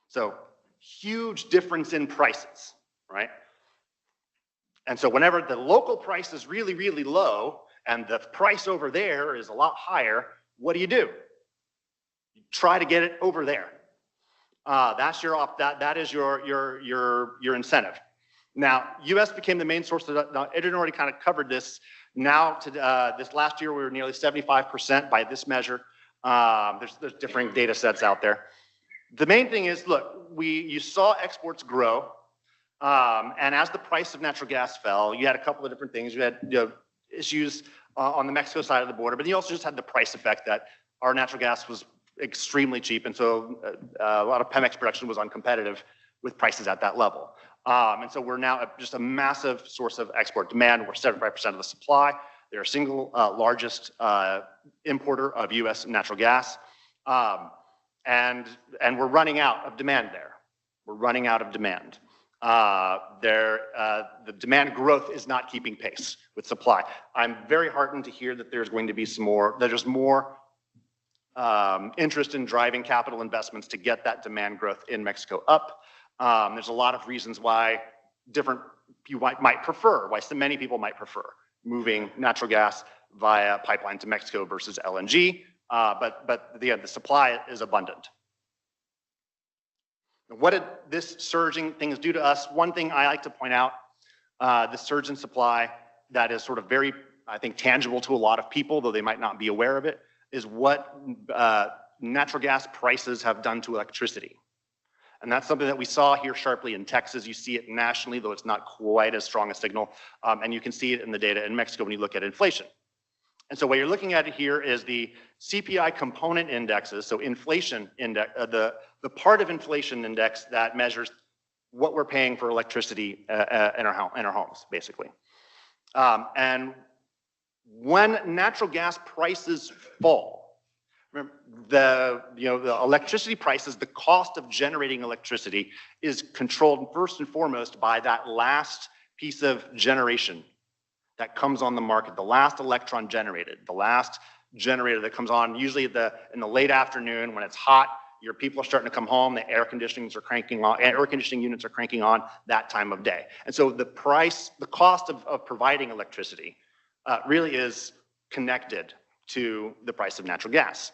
So huge difference in prices, right? And so whenever the local price is really, really low and the price over there is a lot higher, what do? You try to get it over there. That's that is your incentive. Now, U.S. became the main source of that. Now, Adrian already kind of covered this. Now, this last year, we were nearly 75% by this measure. There's different data sets out there. The main thing is, look, you saw exports grow, and as the price of natural gas fell, you had a couple of different things. You had issues on the Mexico side of the border, but you also just had the price effect that our natural gas was extremely cheap, and so a lot of Pemex production was uncompetitive with prices at that level. And so we're now just a massive source of export demand. We're 75% of the supply. They're a single largest importer of U.S. natural gas. And we're running out of demand there. We're running out of demand. The demand growth is not keeping pace with supply. I'm very heartened to hear that there's going to be there's more interest in driving capital investments to get that demand growth in Mexico up. There's a lot of reasons why you might prefer, why so many people might prefer moving natural gas via pipeline to Mexico versus LNG, but the supply is abundant. What did this surging things do to us? One thing I like to point out the surge in supply that is sort of very, I think, tangible to a lot of people, though they might not be aware of it, is what natural gas prices have done to electricity. And that's something that we saw here sharply in Texas. You see it nationally, though it's not quite as strong a signal. And you can see it in the data in Mexico when you look at inflation. And so what you're looking at here is the CPI component indexes, so inflation index, the part of inflation index that measures what we're paying for electricity in our homes, basically. And when natural gas prices fall, remember, the electricity prices, the cost of generating electricity is controlled first and foremost by that last piece of generation that comes on the market, the last electron generated, the last generator that comes on, usually in the late afternoon when it's hot, your people are starting to come home, the air conditioning units are cranking on that time of day. And so the cost of providing electricity really is connected to the price of natural gas.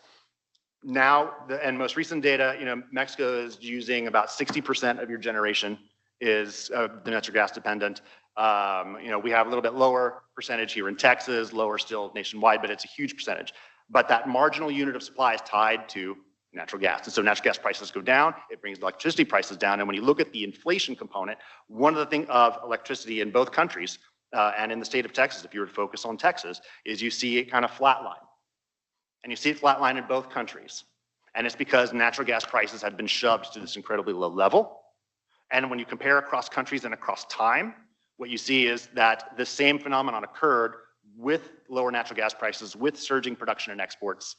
Now, and most recent data, Mexico is using about 60% of your generation is the natural gas dependent. We have a little bit lower percentage here in Texas, lower still nationwide, but it's a huge percentage. But that marginal unit of supply is tied to natural gas. And so natural gas prices go down, it brings electricity prices down. And when you look at the inflation component, one of the things of electricity in both countries and in the state of Texas, if you were to focus on Texas, is you see it kind of flatline. And you see it flatline in both countries. And it's because natural gas prices had been shoved to this incredibly low level. And when you compare across countries and across time, what you see is that the same phenomenon occurred with lower natural gas prices, with surging production and exports,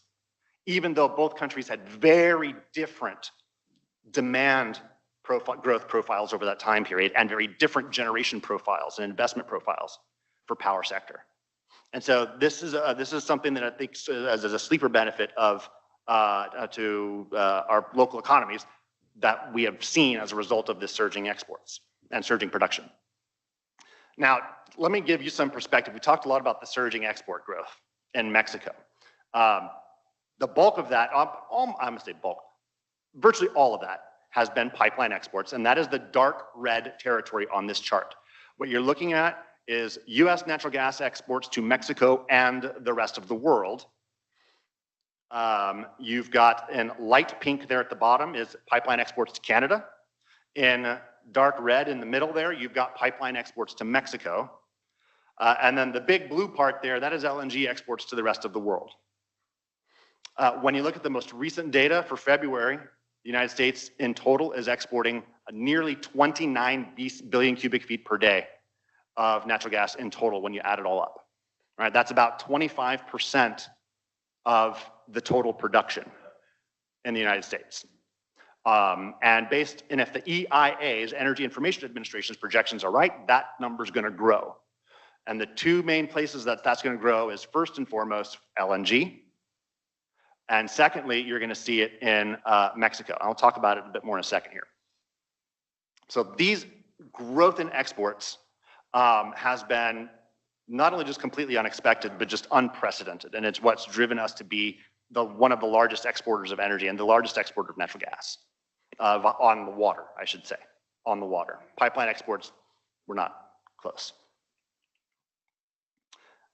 even though both countries had very different demand growth profiles over that time period and very different generation profiles and investment profiles for power sector. And so this is something that I think as a sleeper benefit of to our local economies that we have seen as a result of this surging exports and surging production. Now, let me give you some perspective. We talked a lot about the surging export growth in Mexico. The bulk of that, I'm gonna say bulk, virtually all of that has been pipeline exports, and that is the dark red territory on this chart. What you're looking at is US natural gas exports to Mexico and the rest of the world. You've got in light pink there at the bottom is pipeline exports to Canada. In dark red in the middle there, you've got pipeline exports to Mexico. And then the big blue part there, that is LNG exports to the rest of the world. When you look at the most recent data for February, the United States in total is exporting nearly 29 billion cubic feet per day of natural gas in total when you add it all up. Right? That's about 25% of the total production in the United States. And if the EIA's, Energy Information Administration's projections are right, that number's gonna grow. And the two main places that's gonna grow is first and foremost LNG. And secondly, you're gonna see it in Mexico. I'll talk about it a bit more in a second here. So these growth in exports has been not only just completely unexpected, but just unprecedented. And it's what's driven us to be one of the largest exporters of energy and the largest exporter of natural gas on the water, I should say, on the water. Pipeline exports were not close.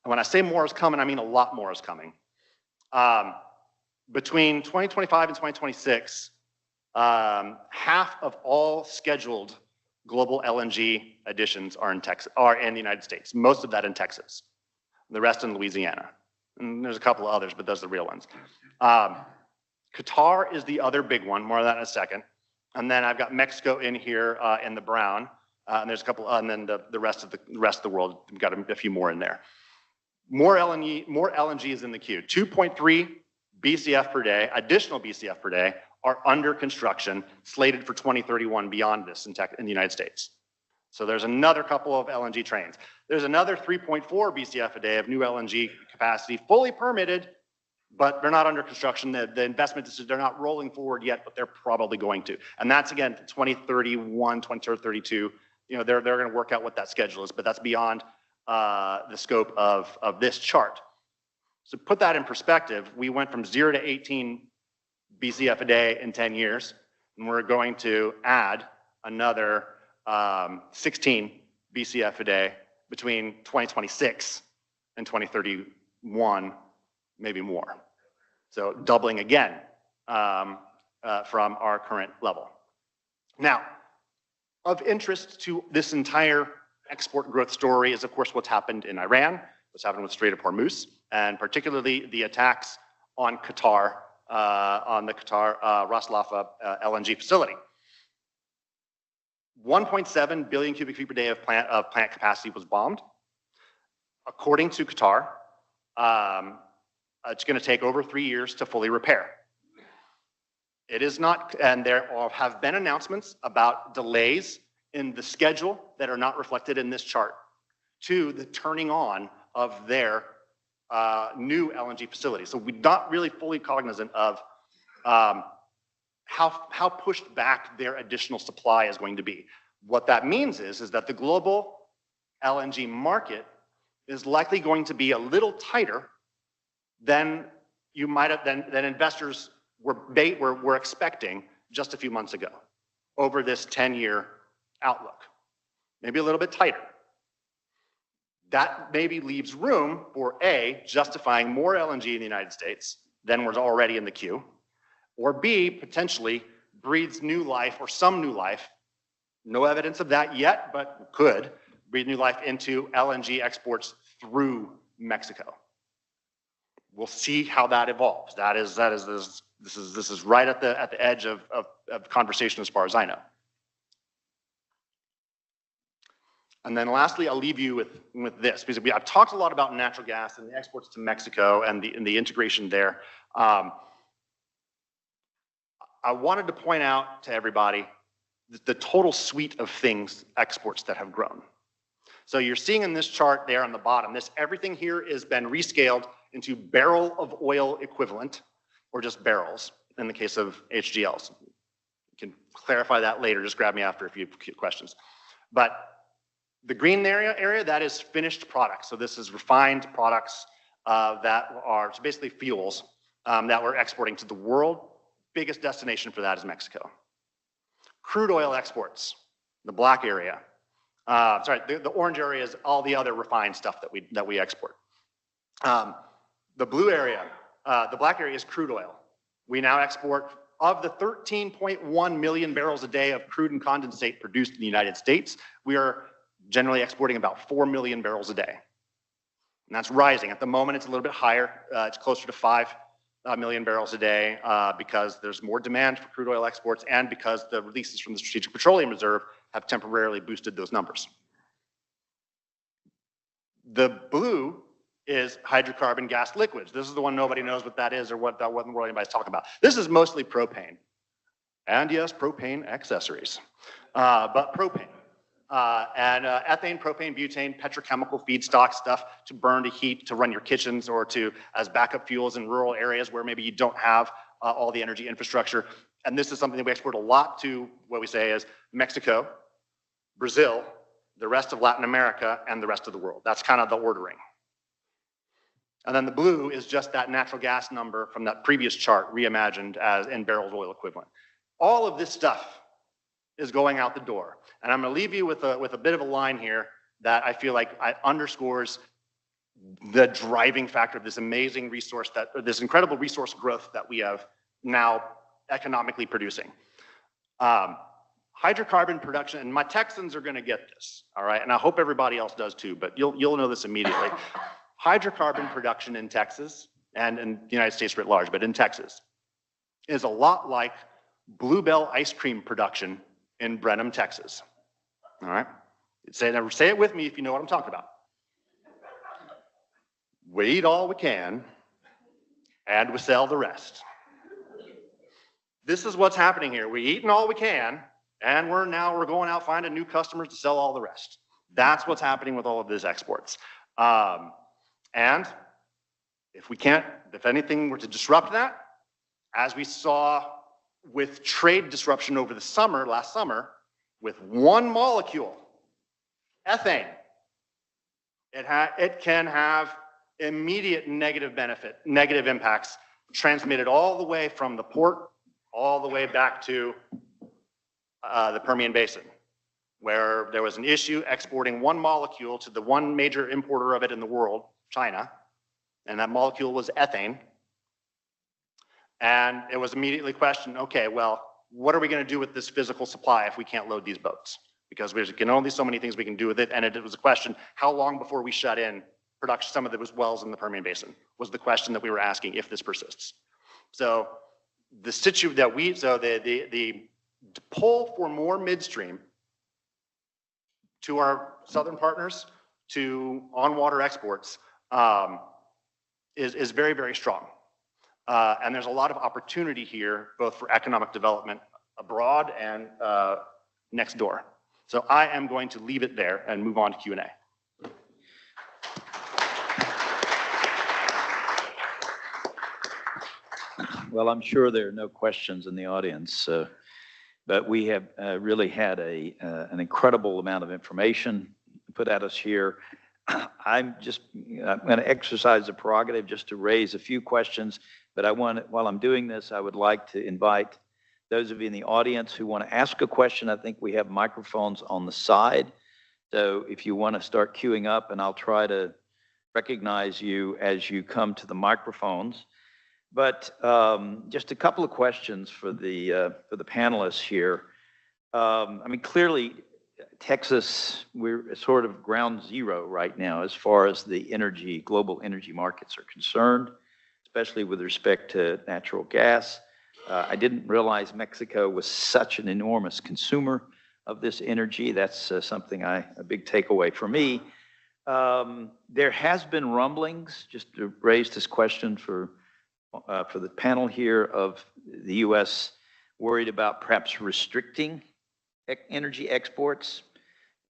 And when I say more is coming, I mean a lot more is coming. Between 2025 and 2026, half of all scheduled global LNG additions are in the United States. Most of that in Texas, the rest in Louisiana. And there's a couple of others, but those are the real ones. Qatar is the other big one, more of that in a second. And then I've got Mexico in here in the brown, and there's a couple, and then the rest of the world, we've got a few more in there. More LNG is in the queue. 2.3 BCF per day, additional BCF per day, are under construction, slated for 2031 beyond this in the United States. So there's another couple of LNG trains. There's another 3.4 BCF a day of new LNG capacity, fully permitted, but they're not under construction. The investment decisions, they're not rolling forward yet, but they're probably going to. And that's again, 2031, 2032, they're gonna work out what that schedule is, but that's beyond the scope of this chart. So put that in perspective, we went from 0 to 18 BCF a day in 10 years, and we're going to add another 16 BCF a day between 2026 and 2031, maybe more. So doubling again from our current level. Now, of interest to this entire export growth story is, of course, what's happened in Iran, what's happened with Strait of Hormuz, and particularly the attacks on Qatar, on the Qatar Ras Lafa LNG facility. 1.7 billion cubic feet per day of plant capacity was bombed. According to Qatar, it's going to take over 3 years to fully repair. It is not, and there have been announcements about delays in the schedule that are not reflected in this chart to the turning on of their new LNG facility. So we're not really fully cognizant of how pushed back their additional supply is going to be. What that means is that the global LNG market is likely going to be a little tighter than you might have, than investors were expecting just a few months ago over this 10-year outlook. Maybe a little bit tighter. That maybe leaves room for A, justifying more LNG in the United States than was already in the queue, or B, potentially breathes new life or some new life, no evidence of that yet, but could breathe new life into LNG exports through Mexico. We'll see how that evolves. This is right at the edge of conversation as far as I know. And then lastly, I'll leave you with this, because I've talked a lot about natural gas and the exports to Mexico and the integration there. I wanted to point out to everybody the total suite of things, exports that have grown. So you're seeing in this chart there on the bottom, everything here has been rescaled into barrel of oil equivalent, or just barrels in the case of HGLs. You can clarify that later, just grab me after if you have questions. But the green area, that is finished products. So this is refined products that are basically fuels that we're exporting to the world. Biggest destination for that is Mexico. Crude oil exports, the black area. The orange area is all the other refined stuff that we export. The blue area, the black area is crude oil. We now export, of the 13.1 million barrels a day of crude and condensate produced in the United States, we are generally exporting about 4 million barrels a day. And that's rising. At the moment, it's a little bit higher. It's closer to 5 million barrels a day because there's more demand for crude oil exports and because the releases from the Strategic Petroleum Reserve have temporarily boosted those numbers. The blue is hydrocarbon gas liquids. This is the one nobody knows what that is or what in the world anybody's talking about. This is mostly propane. And yes, propane accessories, but propane. Ethane, propane, butane, petrochemical feedstock stuff to burn, to heat, to run your kitchens, or as backup fuels in rural areas where maybe you don't have all the energy infrastructure. And this is something that we export a lot to, what we say is Mexico, Brazil, the rest of Latin America, and the rest of the world. That's kind of the ordering. And then the blue is just that natural gas number from that previous chart reimagined as in barrels of oil equivalent. All of this stuff is going out the door. And I'm going to leave you with a bit of a line here that I feel like underscores the driving factor of this amazing resource, this incredible resource growth that we have now economically producing. Hydrocarbon production, and my Texans are going to get this, all right? And I hope everybody else does too, but you'll know this immediately. Hydrocarbon production in Texas, and in the United States writ large, but in Texas, is a lot like Bluebell ice cream production in Brenham, Texas. All right? Say it with me if you know what I'm talking about. We eat all we can, and we sell the rest. This is what's happening here. We're eating all we can, and we're going out finding new customers to sell all the rest. That's what's happening with all of these exports. And if anything were to disrupt that, as we saw with trade disruption over the last summer, with one molecule, ethane, it can have immediate negative impacts transmitted all the way from the port, all the way back to the Permian Basin. where there was an issue exporting one molecule to the one major importer of it in the world, China, and that molecule was ethane. And it was immediately questioned, okay, well, what are we going to do with this physical supply if we can't load these boats? Because there's only so many things we can do with it. And it was a question, how long before we shut in production, some of the wells in the Permian Basin, was the question that we were asking if this persists. So the pull for more midstream to our southern partners, to on-water exports, is very, very strong. And there's a lot of opportunity here, both for economic development abroad and next door. So I am going to leave it there and move on to Q&A. Well, I'm sure there are no questions in the audience, but we have really had an incredible amount of information put at us here. I'm going to exercise the prerogative just to raise a few questions, but while I'm doing this, I would like to invite those of you in the audience who want to ask a question. I think we have microphones on the side. So if you want to start queuing up, and I'll try to recognize you as you come to the microphones. But just a couple of questions for the panelists here. I mean, clearly, Texas, we're sort of ground zero right now as far as the global energy markets are concerned, especially with respect to natural gas. I didn't realize Mexico was such an enormous consumer of this energy. That's something a big takeaway for me. There has been rumblings, just to raise this question for the panel here, of the U.S. worried about perhaps restricting energy exports.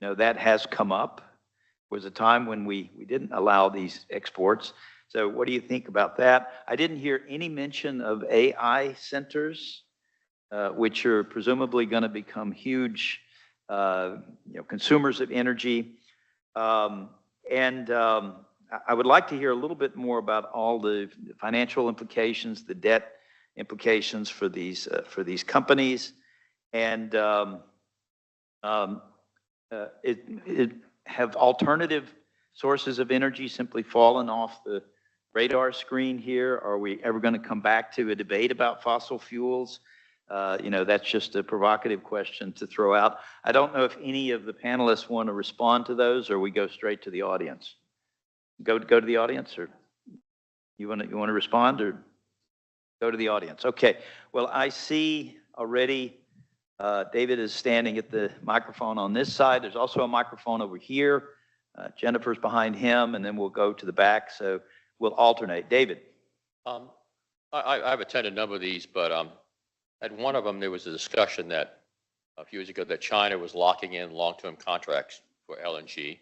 You know, that has come up. There was a time when we didn't allow these exports. So what do you think about that? I didn't hear any mention of AI centers, which are presumably going to become huge consumers of energy. I would like to hear a little bit more about all the financial implications, the debt implications for these companies, and have alternative sources of energy simply fallen off the radar screen here? Are we ever going to come back to a debate about fossil fuels? That's just a provocative question to throw out. I don't know if any of the panelists want to respond to those, or we go straight to the audience. Go to the audience, or you want to respond, or go to the audience? Okay. Well, I see already David is standing at the microphone on this side. There's also a microphone over here. Jennifer's behind him, and then we'll go to the back. So we'll alternate. David. I've attended a number of these, but at one of them there was a discussion that a few years ago that China was locking in long-term contracts for LNG,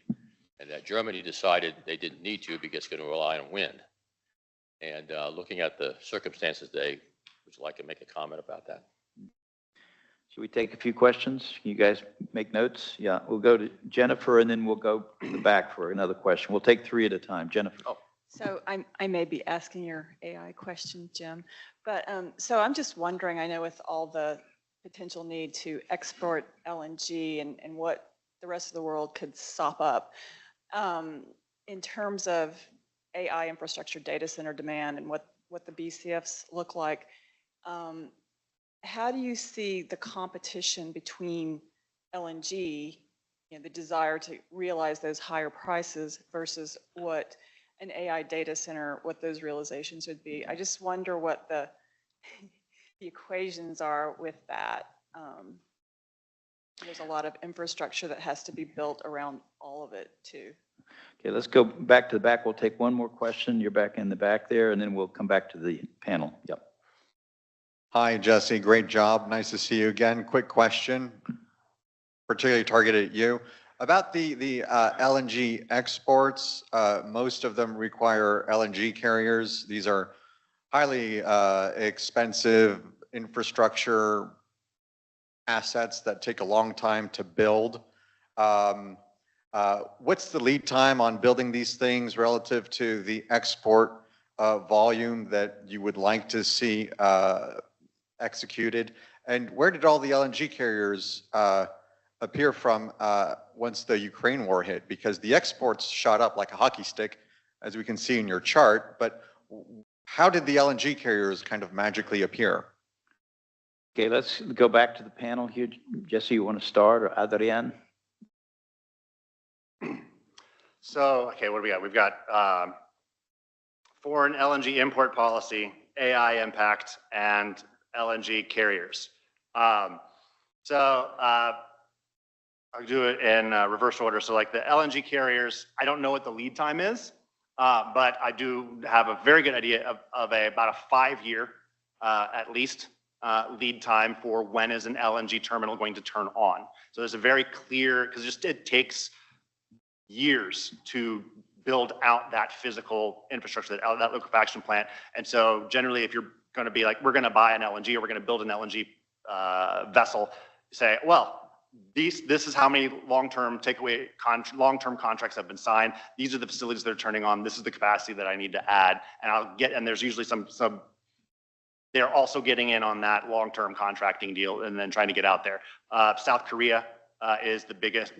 and that Germany decided they didn't need to because it's going to rely on wind. And looking at the circumstances today, would you like to make a comment about that? Should we take a few questions? Can you guys make notes? Yeah, we'll go to Jennifer, and then we'll go to the back for another question. We'll take three at a time. Jennifer. Oh. So I may be asking your AI question, Jim, but so I'm just wondering, I know with all the potential need to export LNG and what the rest of the world could sop up, in terms of AI infrastructure, data center demand, and what the BCFs look like, how do you see the competition between LNG, the desire to realize those higher prices, versus what an AI data center, what those realizations would be? I just wonder what the equations are with that. There's a lot of infrastructure that has to be built around all of it too. Okay, let's go back to the back. We'll take one more question. You're back in the back there, and then we'll come back to the panel. Yep. Hi, Jesse. Great job. Nice to see you again. Quick question, particularly targeted at you. About the LNG exports, most of them require LNG carriers. These are highly expensive infrastructure assets that take a long time to build. What's the lead time on building these things relative to the export volume that you would like to see executed? And where did all the LNG carriers appear from once the Ukraine war hit? Because the exports shot up like a hockey stick, as we can see in your chart, but how did the LNG carriers kind of magically appear? Okay, let's go back to the panel here. Jesse, you want to start, or Adrian? So, okay, what do we got? We've got foreign LNG import policy, AI impact, and LNG carriers. I'll do it in reverse order. So like the LNG carriers, I don't know what the lead time is, but I do have a very good idea of about a 5-year, at least, lead time for when is an LNG terminal going to turn on. So there's a very clear, because it takes years to build out that physical infrastructure, that liquefaction plant. And so generally, if you're going to be like, we're going to buy an LNG or we're going to build an LNG vessel, say, well, this is how many long-term long-term contracts have been signed. These are the facilities that are turning on. This is the capacity that I need to add. And there's usually some they're also getting in on that long-term contracting deal and then trying to get out there. South Korea is the biggest,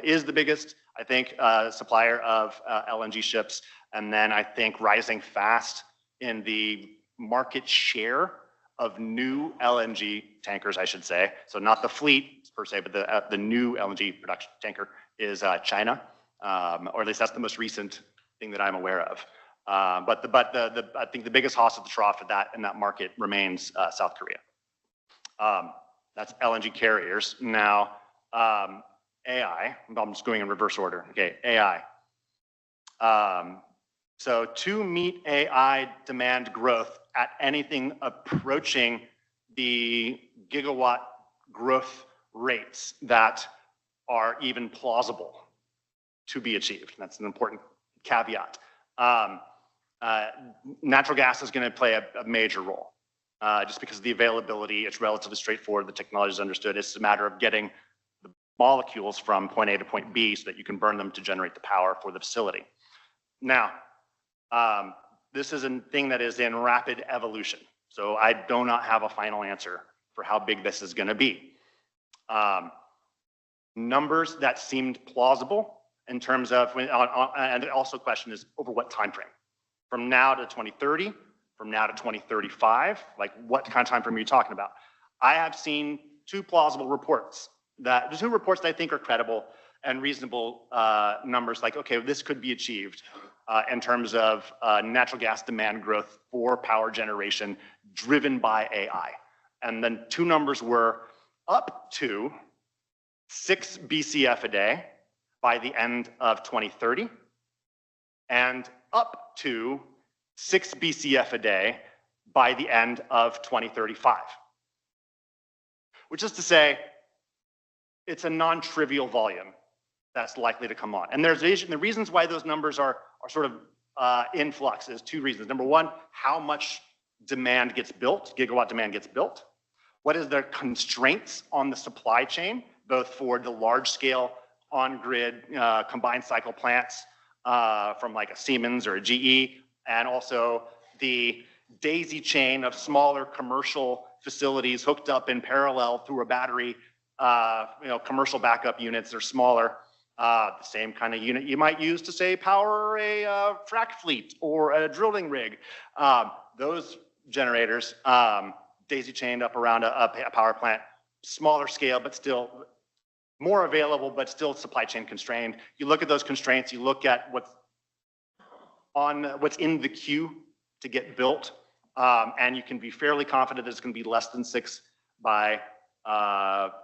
is the biggest, I think, supplier of LNG ships. And then I think rising fast in the market share of new LNG tankers, I should say. So not the fleet per se, but the new LNG production tanker is China, or at least that's the most recent thing that I'm aware of. But I think the biggest hoss at the trough in that market remains South Korea. That's LNG carriers. Now, AI, I'm just going in reverse order. Okay, AI. So to meet AI demand growth at anything approaching the gigawatt growth rates that are even plausible to be achieved. That's an important caveat. Natural gas is going to play a major role just because of the availability. It's relatively straightforward. The technology is understood. It's a matter of getting the molecules from point A to point B so that you can burn them to generate the power for the facility. Now, this is a thing that is in rapid evolution. So I do not have a final answer for how big this is going to be. Numbers that seemed plausible in terms of, and also the question is over what time frame? From now to 2030, from now to 2035, like what kind of time frame are you talking about? I have seen two plausible reports, the two reports that I think are credible and reasonable numbers, like, okay, this could be achieved in terms of natural gas demand growth for power generation driven by AI. And then two numbers were up to 6 BCF a day by the end of 2030 and up to 6 BCF a day by the end of 2035. Which is to say, it's a non-trivial volume that's likely to come on. And the reasons why those numbers are sort of in flux is two reasons. Number one, how much demand gets built, gigawatt demand gets built. What is the constraints on the supply chain, both for the large scale on-grid combined cycle plants from like a Siemens or a GE, and also the daisy chain of smaller commercial facilities hooked up in parallel through a battery, commercial backup units. They're smaller, the same kind of unit you might use to say power a frac fleet or a drilling rig. Those generators, daisy chained up around a power plant, smaller scale, but still more available, but still supply chain constrained. You look at those constraints, you look at what's in the queue to get built, and you can be fairly confident that it's going to be less than 6 by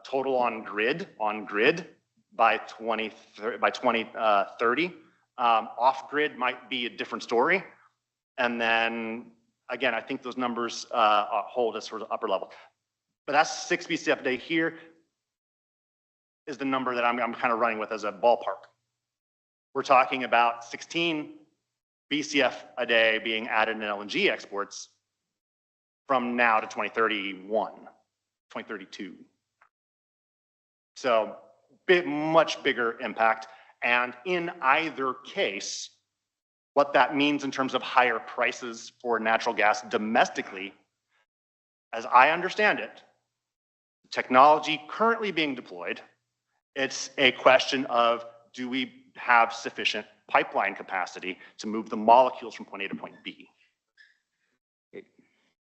total on grid by 2030. Off grid might be a different story. And then again, I think those numbers hold as sort of upper level. But that's 6 BCF a day here is the number that I'm kind of running with as a ballpark. We're talking about 16 BCF a day being added in LNG exports from now to 2031, 2032. So much bigger impact. And in either case, what that means in terms of higher prices for natural gas domestically, as I understand it, technology currently being deployed It's a question of, do we have sufficient pipeline capacity to move the molecules from point A to point B?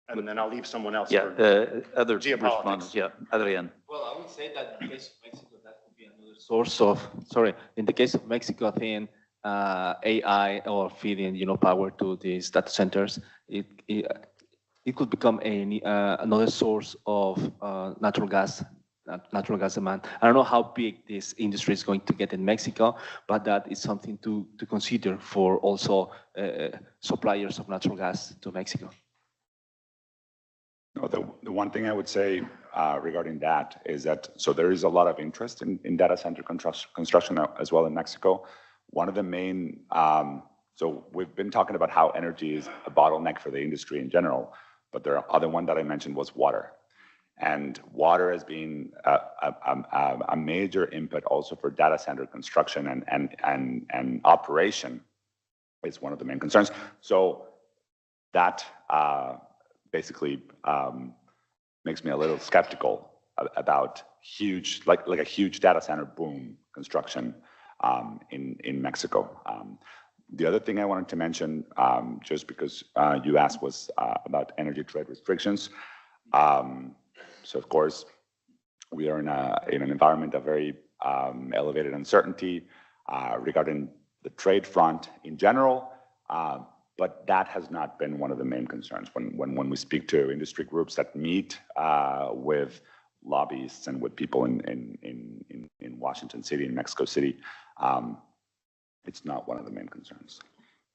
And then I'll leave someone else. Yeah, for other geopolitics. respondents, yeah, Adrian. Well, I would say that in the case of Mexico, that could be another source of, sorry, in the case of Mexico, I think AI or feeding, power to these data centers, it could become another source of natural gas demand. I don't know how big this industry is going to get in Mexico, but that is something to consider for also suppliers of natural gas to Mexico. No, the one thing I would say regarding that is that, so there is a lot of interest in data center construction as well in Mexico. One of the main, so we've been talking about how energy is a bottleneck for the industry in general, but the other one that I mentioned was water. And water has been a major input also for data center construction and operation is one of the main concerns. So that basically makes me a little skeptical about huge, like a huge data center boom construction in Mexico. The other thing I wanted to mention, just because you asked, was about energy trade restrictions. So of course, we are in an environment of very elevated uncertainty regarding the trade front in general. But that has not been one of the main concerns. When we speak to industry groups that meet with lobbyists and with people in Washington City, in Mexico City, it's not one of the main concerns.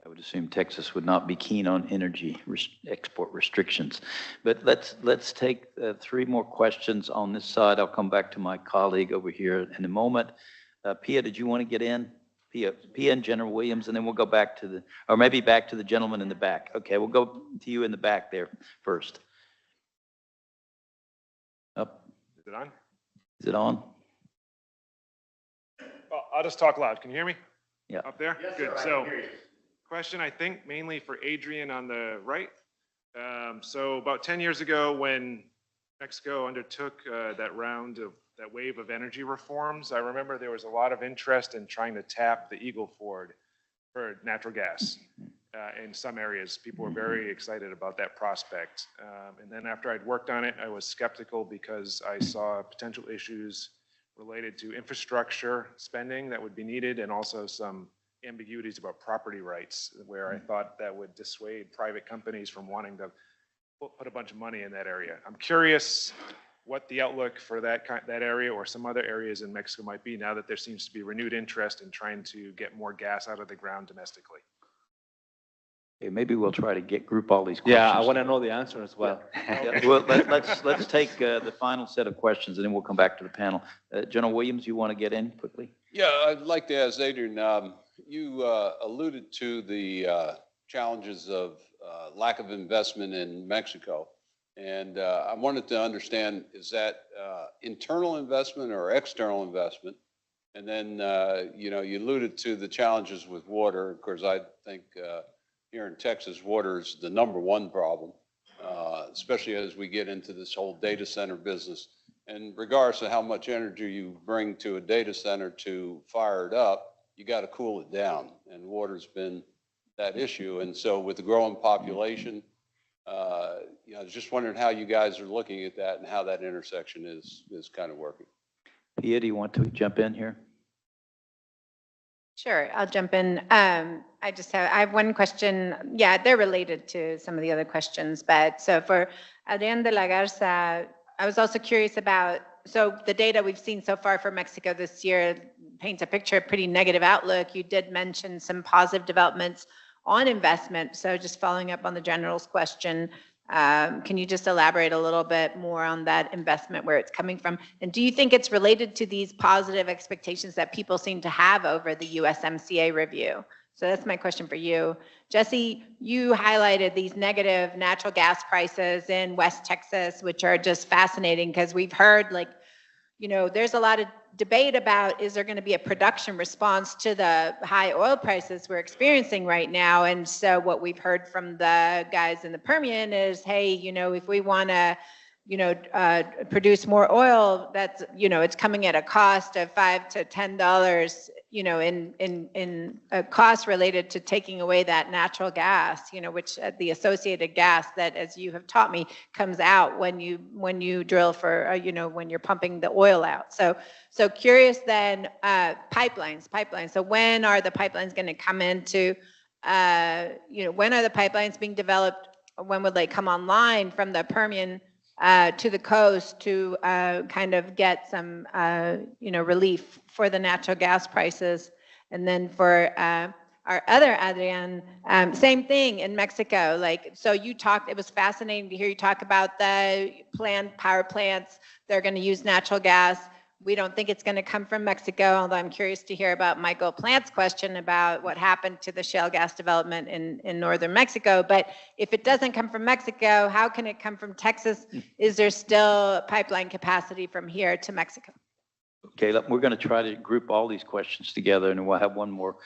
I would assume Texas would not be keen on energy export restrictions. But let's take 3 more questions on this side. I'll come back to my colleague over here in a moment. Pia, did you want to get in? Pia and General Williams, and then we'll go back to or maybe back to the gentleman in the back. Okay, we'll go to you in the back there first. Up. Is it on? Is it on? Well, I'll just talk loud. Can you hear me? Yeah. Up there? Yes, Good. sir, I So, can hear you. question, I think, mainly for Adrian on the right. So about 10 years ago, when Mexico undertook that wave of energy reforms, I remember there was a lot of interest in trying to tap the Eagle Ford for natural gas. In some areas, people were very excited about that prospect. And then after I'd worked on it, I was skeptical because I saw potential issues related to infrastructure spending that would be needed, and also some ambiguities about property rights, where I thought that would dissuade private companies from wanting to put a bunch of money in that area. I'm curious what the outlook for that area or some other areas in Mexico might be now that there seems to be renewed interest in trying to get more gas out of the ground domestically. Okay, maybe we'll try to group all these questions. Yeah, I want to know the answer as well. Yeah, well, let's take the final set of questions, and then we'll come back to the panel. General Williams, you want to get in quickly? Yeah, I'd like to ask Adrian, you alluded to the challenges of lack of investment in Mexico. And I wanted to understand, is that internal investment or external investment? And then, you alluded to the challenges with water. Of course, I think here in Texas, water is the #1 problem, especially as we get into this whole data center business. And regardless of how much energy you bring to a data center to fire it up, you got to cool it down. And water's been that issue. And so with the growing population, I was just wondering how you guys are looking at that and how that intersection is kind of working. Pia, do you want to jump in here? Sure, I'll jump in. I have one question. Yeah, they're related to some of the other questions, but so for Adrian de la Garza, I was also curious about, so the data we've seen so far for Mexico this year paints a picture of pretty negative outlook. You did mention some positive developments on investment. So just following up on the general's question, can you just elaborate a little bit more on that investment, where it's coming from? And do you think it's related to these positive expectations that people seem to have over the USMCA review? So that's my question for you. Jesse, you highlighted these negative natural gas prices in West Texas, which are just fascinating because we've heard there's a lot of debate about, is there going to be a production response to the high oil prices we're experiencing right now? And so what we've heard from the guys in the Permian is, hey, if we want to produce more oil, that's, it's coming at a cost of $5 to $10, in a cost related to taking away that natural gas, which the associated gas that, as you have taught me, comes out when you drill for, when you're pumping the oil out. So curious then, pipelines. So when are the pipelines going to come into, when are the pipelines being developed? When would they come online from the Permian to the coast to kind of get some, relief for the natural gas prices? And then for our other Adrian, same thing in Mexico. So you talked, it was fascinating to hear you talk about the planned power plants. They're going to use natural gas. We don't think it's going to come from Mexico, although I'm curious to hear about Michael Plant's question about what happened to the shale gas development in northern Mexico. But if it doesn't come from Mexico, how can it come from Texas? Is there still pipeline capacity from here to Mexico? Okay, we're going to try to group all these questions together, and we'll have one more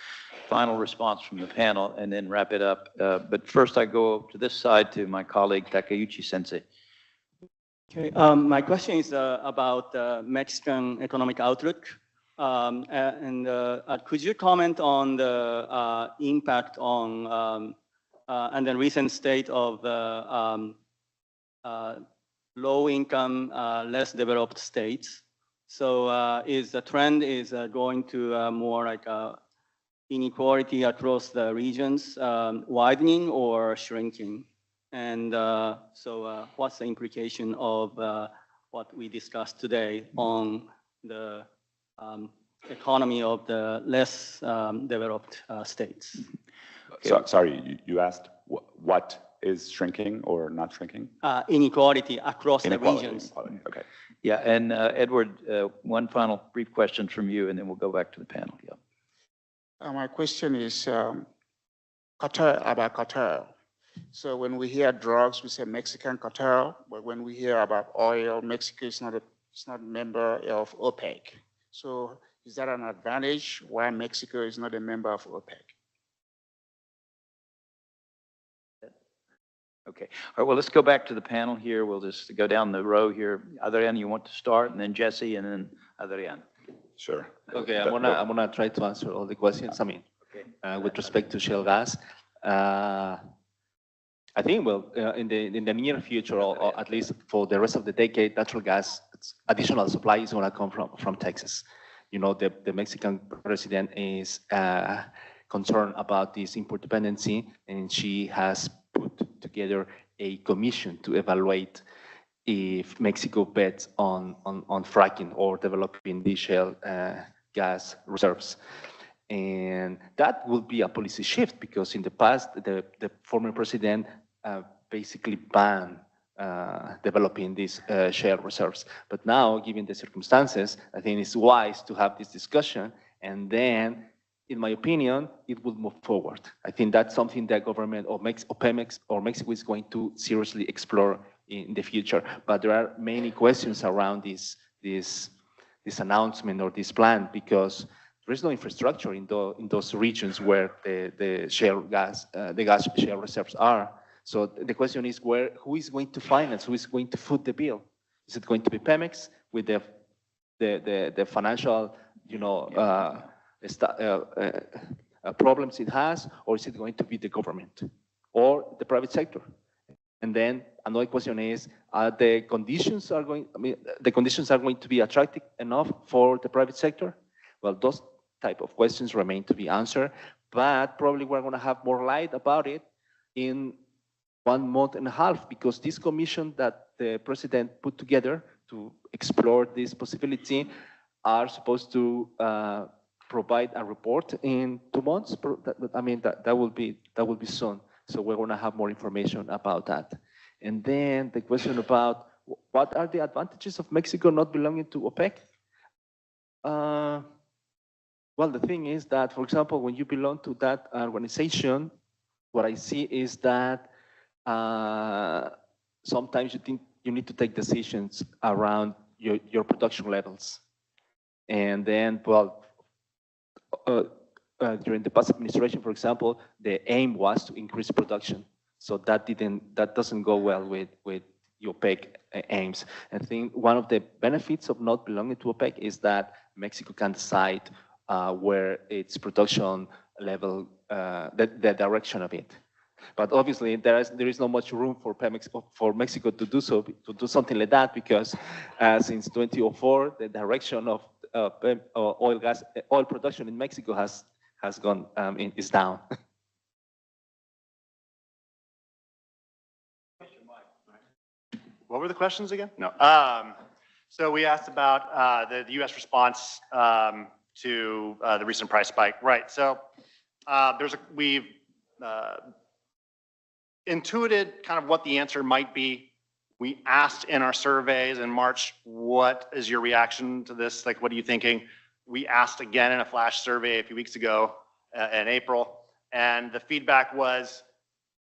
final response from the panel and then wrap it up. But first I go to this side to my colleague Takeuchi Sensei. Okay, my question is about the Mexican economic outlook. Could you comment on the impact on and the recent state of the low-income, less developed states? So is the trend going to more like inequality across the regions widening or shrinking? And so what's the implication of what we discussed today on the economy of the less developed states? So, sorry, you asked what is shrinking or not shrinking? Inequality across the regions. Inequality, okay. Yeah, and Edward, one final brief question from you, and then we'll go back to the panel. Yeah. My question is about cartel. So when we hear drugs, we say Mexican cartel, but when we hear about oil, Mexico is not a member of OPEC. So is that an advantage why Mexico is not a member of OPEC? Okay. All right, well, let's go back to the panel here. We'll just go down the row here. Adrian, you want to start, and then Jesse, and then Adrian. Sure. Okay, I'm gonna try to answer all the questions. I mean, with respect to shale gas, I think, well, in the near future, or at least for the rest of the decade, natural gas additional supply is going to come from Texas. The Mexican president is concerned about this import dependency, and she has put together a commission to evaluate if Mexico bets on fracking or developing the shale gas reserves. And that will be a policy shift, because in the past, the former president basically banned developing these shale reserves. But now, given the circumstances, I think it's wise to have this discussion, and then, in my opinion, it will move forward. I think that's something that government or Pemex or Mexico is going to seriously explore in the future. But there are many questions around this announcement or this plan, because there is no infrastructure in those regions where the shale gas reserves are. So the question is, who is going to finance? Who is going to foot the bill? Is it going to be Pemex with the financial, problems it has, or is it going to be the government or the private sector? And then another question is, the conditions are going to be attractive enough for the private sector? Well, those type of questions remain to be answered, but probably we're going to have more light about it in 1.5 months, because this commission that the president put together to explore this possibility are supposed to provide a report in 2 months. I mean, that will be soon. So we're going to have more information about that. And then the question about what are the advantages of Mexico not belonging to OPEC? Well, the thing is that, for example, when you belong to that organization, what I see is that sometimes you think you need to take decisions around your production levels. And then, well, during the past administration, for example, the aim was to increase production. So that doesn't go well with OPEC aims. I think one of the benefits of not belonging to OPEC is that Mexico can decide where its production level, the direction of it. But obviously, there is not much room for Mexico to do so, to do something like that, because since 2004, the direction of oil production in Mexico has gone is down. What were the questions again? No. So we asked about the U.S. response to the recent price spike. Right. So we've intuited kind of what the answer might be. We asked in our surveys in March, what is your reaction to this? Like, what are you thinking? We asked again in a flash survey a few weeks ago in April, and the feedback was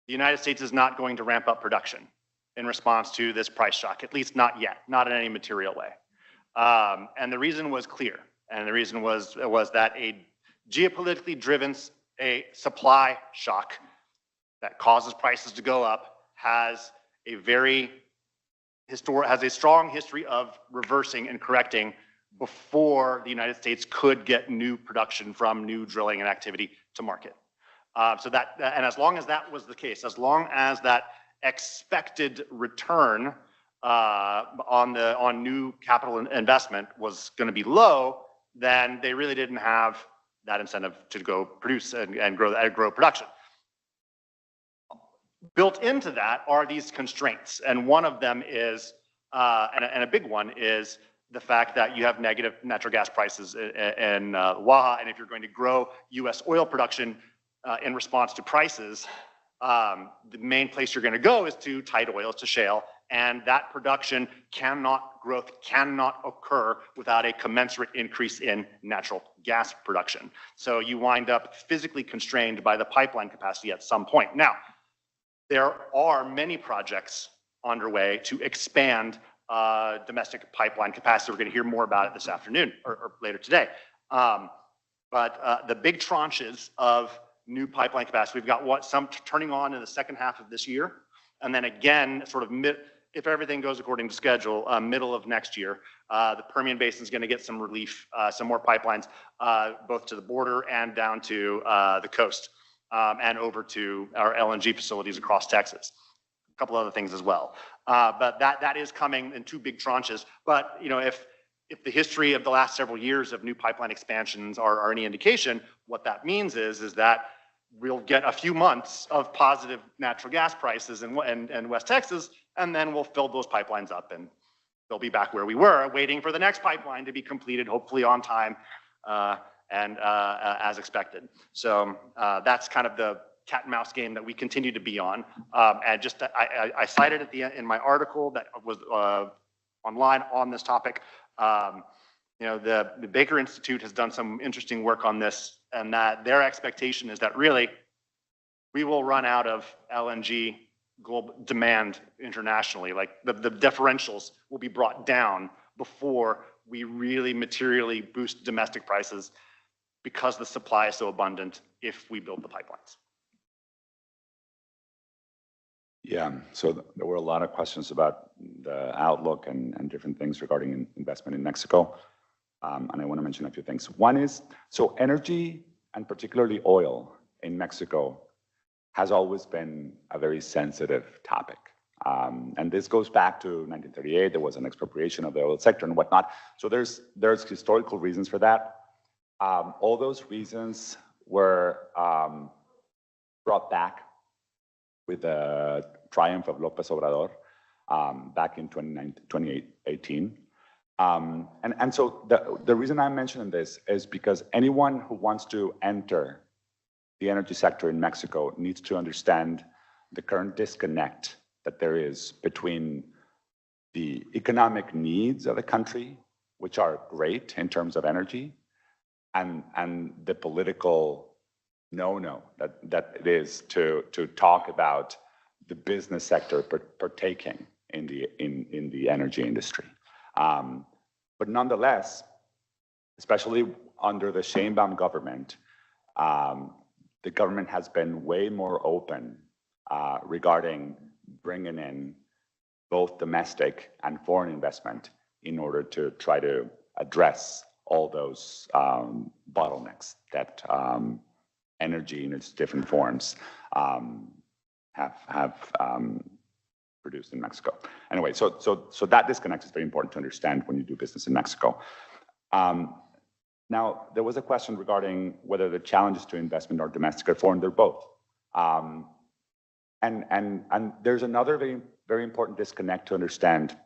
the United States is not going to ramp up production in response to this price shock, at least not yet, not in any material way. And the reason was clear. And the reason was that a geopolitically driven supply shock that causes prices to go up has a strong history of reversing and correcting before the United States could get new production from new drilling and activity to market. And as long as that was the case, as long as that expected return on new capital investment was going to be low, then they really didn't have that incentive to go produce and grow production. Built into that are these constraints, and one of them is, and a big one is the fact that you have negative natural gas prices in Waha, and if you're going to grow U.S. oil production in response to prices, the main place you're going to go is to tight oils, to shale, and that production growth cannot occur without a commensurate increase in natural gas production. So you wind up physically constrained by the pipeline capacity at some point. Now, there are many projects underway to expand domestic pipeline capacity. We're going to hear more about it this afternoon or later today. But the big tranches of new pipeline capacity, we've got some turning on in the second half of this year, and then again, sort of if everything goes according to schedule, middle of next year. The Permian Basin is going to get some relief, some more pipelines, both to the border and down to the coast, and over to our LNG facilities across Texas. A couple other things as well. But that is coming in two big tranches. But if the history of the last several years of new pipeline expansions are any indication, what that means is that we'll get a few months of positive natural gas prices in West Texas, and then we'll fill those pipelines up, and they'll be back where we were, waiting for the next pipeline to be completed, hopefully on time and as expected. So that's kind of the cat and mouse game that we continue to be on. And just I cited in my article that was online on this topic. The Baker Institute has done some interesting work on this, and that their expectation is that really we will run out of LNG global demand internationally. Like the differentials will be brought down before we really materially boost domestic prices, because the supply is so abundant if we build the pipelines. Yeah, so there were a lot of questions about the outlook and different things regarding investment in Mexico. And I want to mention a few things. One is, so energy, and particularly oil in Mexico, has always been a very sensitive topic. And this goes back to 1938. There was an expropriation of the oil sector and whatnot. So there's historical reasons for that. All those reasons were brought back with the triumph of López Obrador back in 2018. And so the reason I'm mentioning this is because anyone who wants to enter the energy sector in Mexico needs to understand the current disconnect that there is between the economic needs of the country, which are great in terms of energy, and the political no-no that it is to talk about the business sector partaking in the energy industry. But nonetheless, especially under the Sheinbaum government, the government has been way more open regarding bringing in both domestic and foreign investment in order to try to address all those bottlenecks that energy in its different forms have produced in Mexico. Anyway, so that disconnect is very important to understand when you do business in Mexico. Now, there was a question regarding whether the challenges to investment are domestic or foreign. They're both. And there's another very, very important disconnect to understand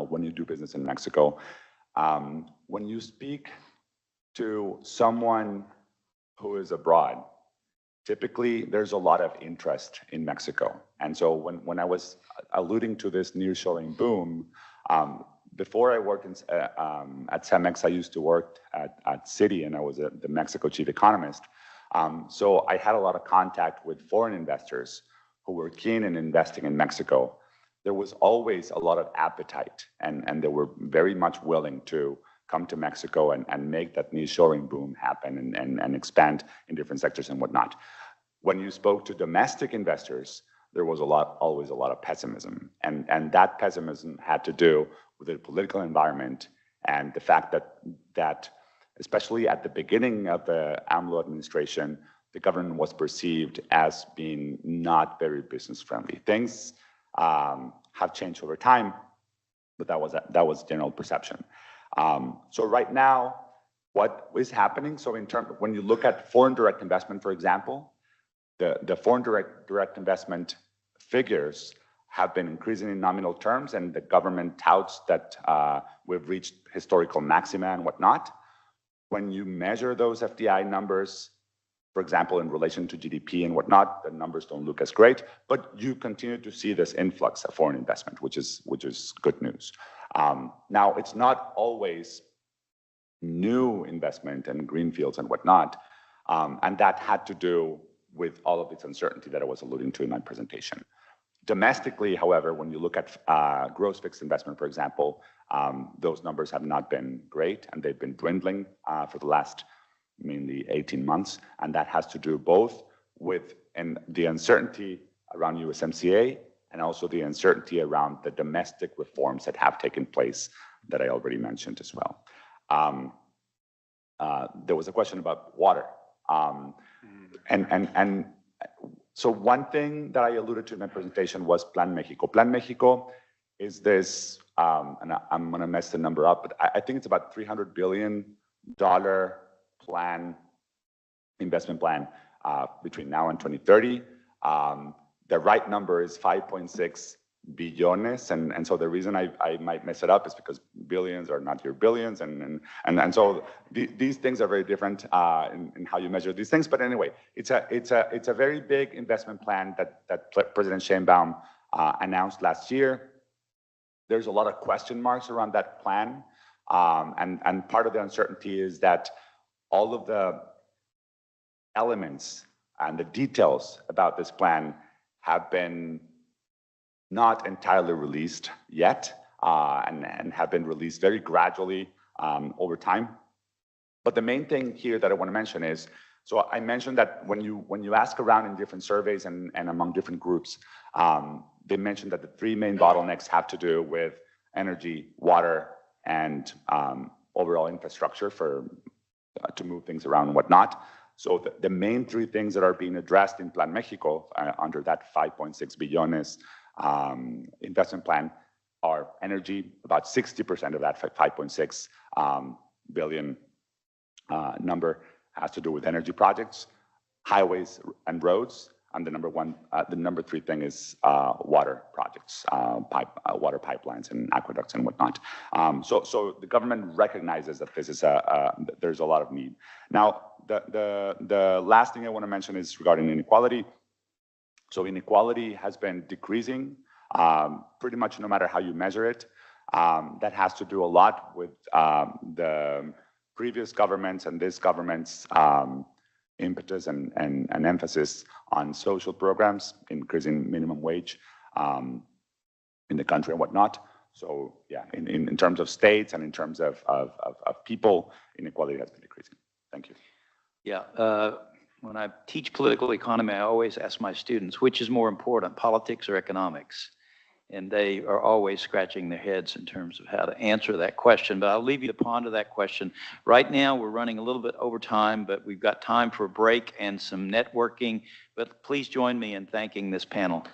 when you do business in Mexico. When you speak to someone who is abroad, typically there's a lot of interest in Mexico. And so when I was alluding to this nearshoring boom, before I worked at Cemex, I used to work at Citi, and I was the Mexico chief economist. So I had a lot of contact with foreign investors who were keen in investing in Mexico. There was always a lot of appetite, and they were very much willing to come to Mexico and make that nearshoring boom happen and expand in different sectors and whatnot. When you spoke to domestic investors, there was always a lot of pessimism, and that pessimism had to do with the political environment and the fact that especially at the beginning of the AMLO administration, the government was perceived as being not very business friendly. Things have changed over time, but that was general perception. So right now, what is happening? So when you look at foreign direct investment, for example, the foreign direct investment figures have been increasing in nominal terms, and the government touts that we've reached historical maxima and whatnot. When you measure those FDI numbers, for example, in relation to GDP and whatnot, the numbers don't look as great, but you continue to see this influx of foreign investment, which is good news. Now, it's not always new investment and greenfields and whatnot, and that had to do with all of this uncertainty that I was alluding to in my presentation. Domestically, however, when you look at gross fixed investment, for example, those numbers have not been great, and they've been dwindling for the last mainly 18 months, and that has to do both with the uncertainty around USMCA and also the uncertainty around the domestic reforms that have taken place that I already mentioned as well. There was a question about water. So one thing that I alluded to in my presentation was Plan Mexico. Plan Mexico is this, and I'm going to mess the number up, but I think it's about $300 billion investment plan between now and 2030. The right number is 5.6 billones, and so the reason I might mess it up is because billions are not your billions, and so these things are very different in how you measure these things. But anyway, it's a very big investment plan that President Sheinbaum announced last year. There's a lot of question marks around that plan, and part of the uncertainty is that all of the elements and the details about this plan have been not entirely released yet, and have been released very gradually over time. But the main thing here that I want to mention is, so I mentioned that when you ask around in different surveys and among different groups, they mentioned that the three main bottlenecks have to do with energy, water, and overall infrastructure to move things around and whatnot. So the main three things that are being addressed in Plan Mexico under that 5.6 billones investment plan are energy. About 60% of that 5.6 billion number has to do with energy projects, highways and roads, and the number three thing is water projects, water pipelines and aqueducts and whatnot. So the government recognizes that this is there's a lot of need. Now, the last thing I want to mention is regarding inequality. So inequality has been decreasing pretty much no matter how you measure it. That has to do a lot with the previous governments and this government's impetus and emphasis on social programs, increasing minimum wage in the country and whatnot. So yeah, in terms of states and in terms of people, inequality has been decreasing. Thank you. Yeah, when I teach political economy, I always ask my students, which is more important, politics or economics? and they are always scratching their heads in terms of how to answer that question. But I'll leave you to ponder that question. Right now, we're running a little bit over time, but we've got time for a break and some networking. But please join me in thanking this panel.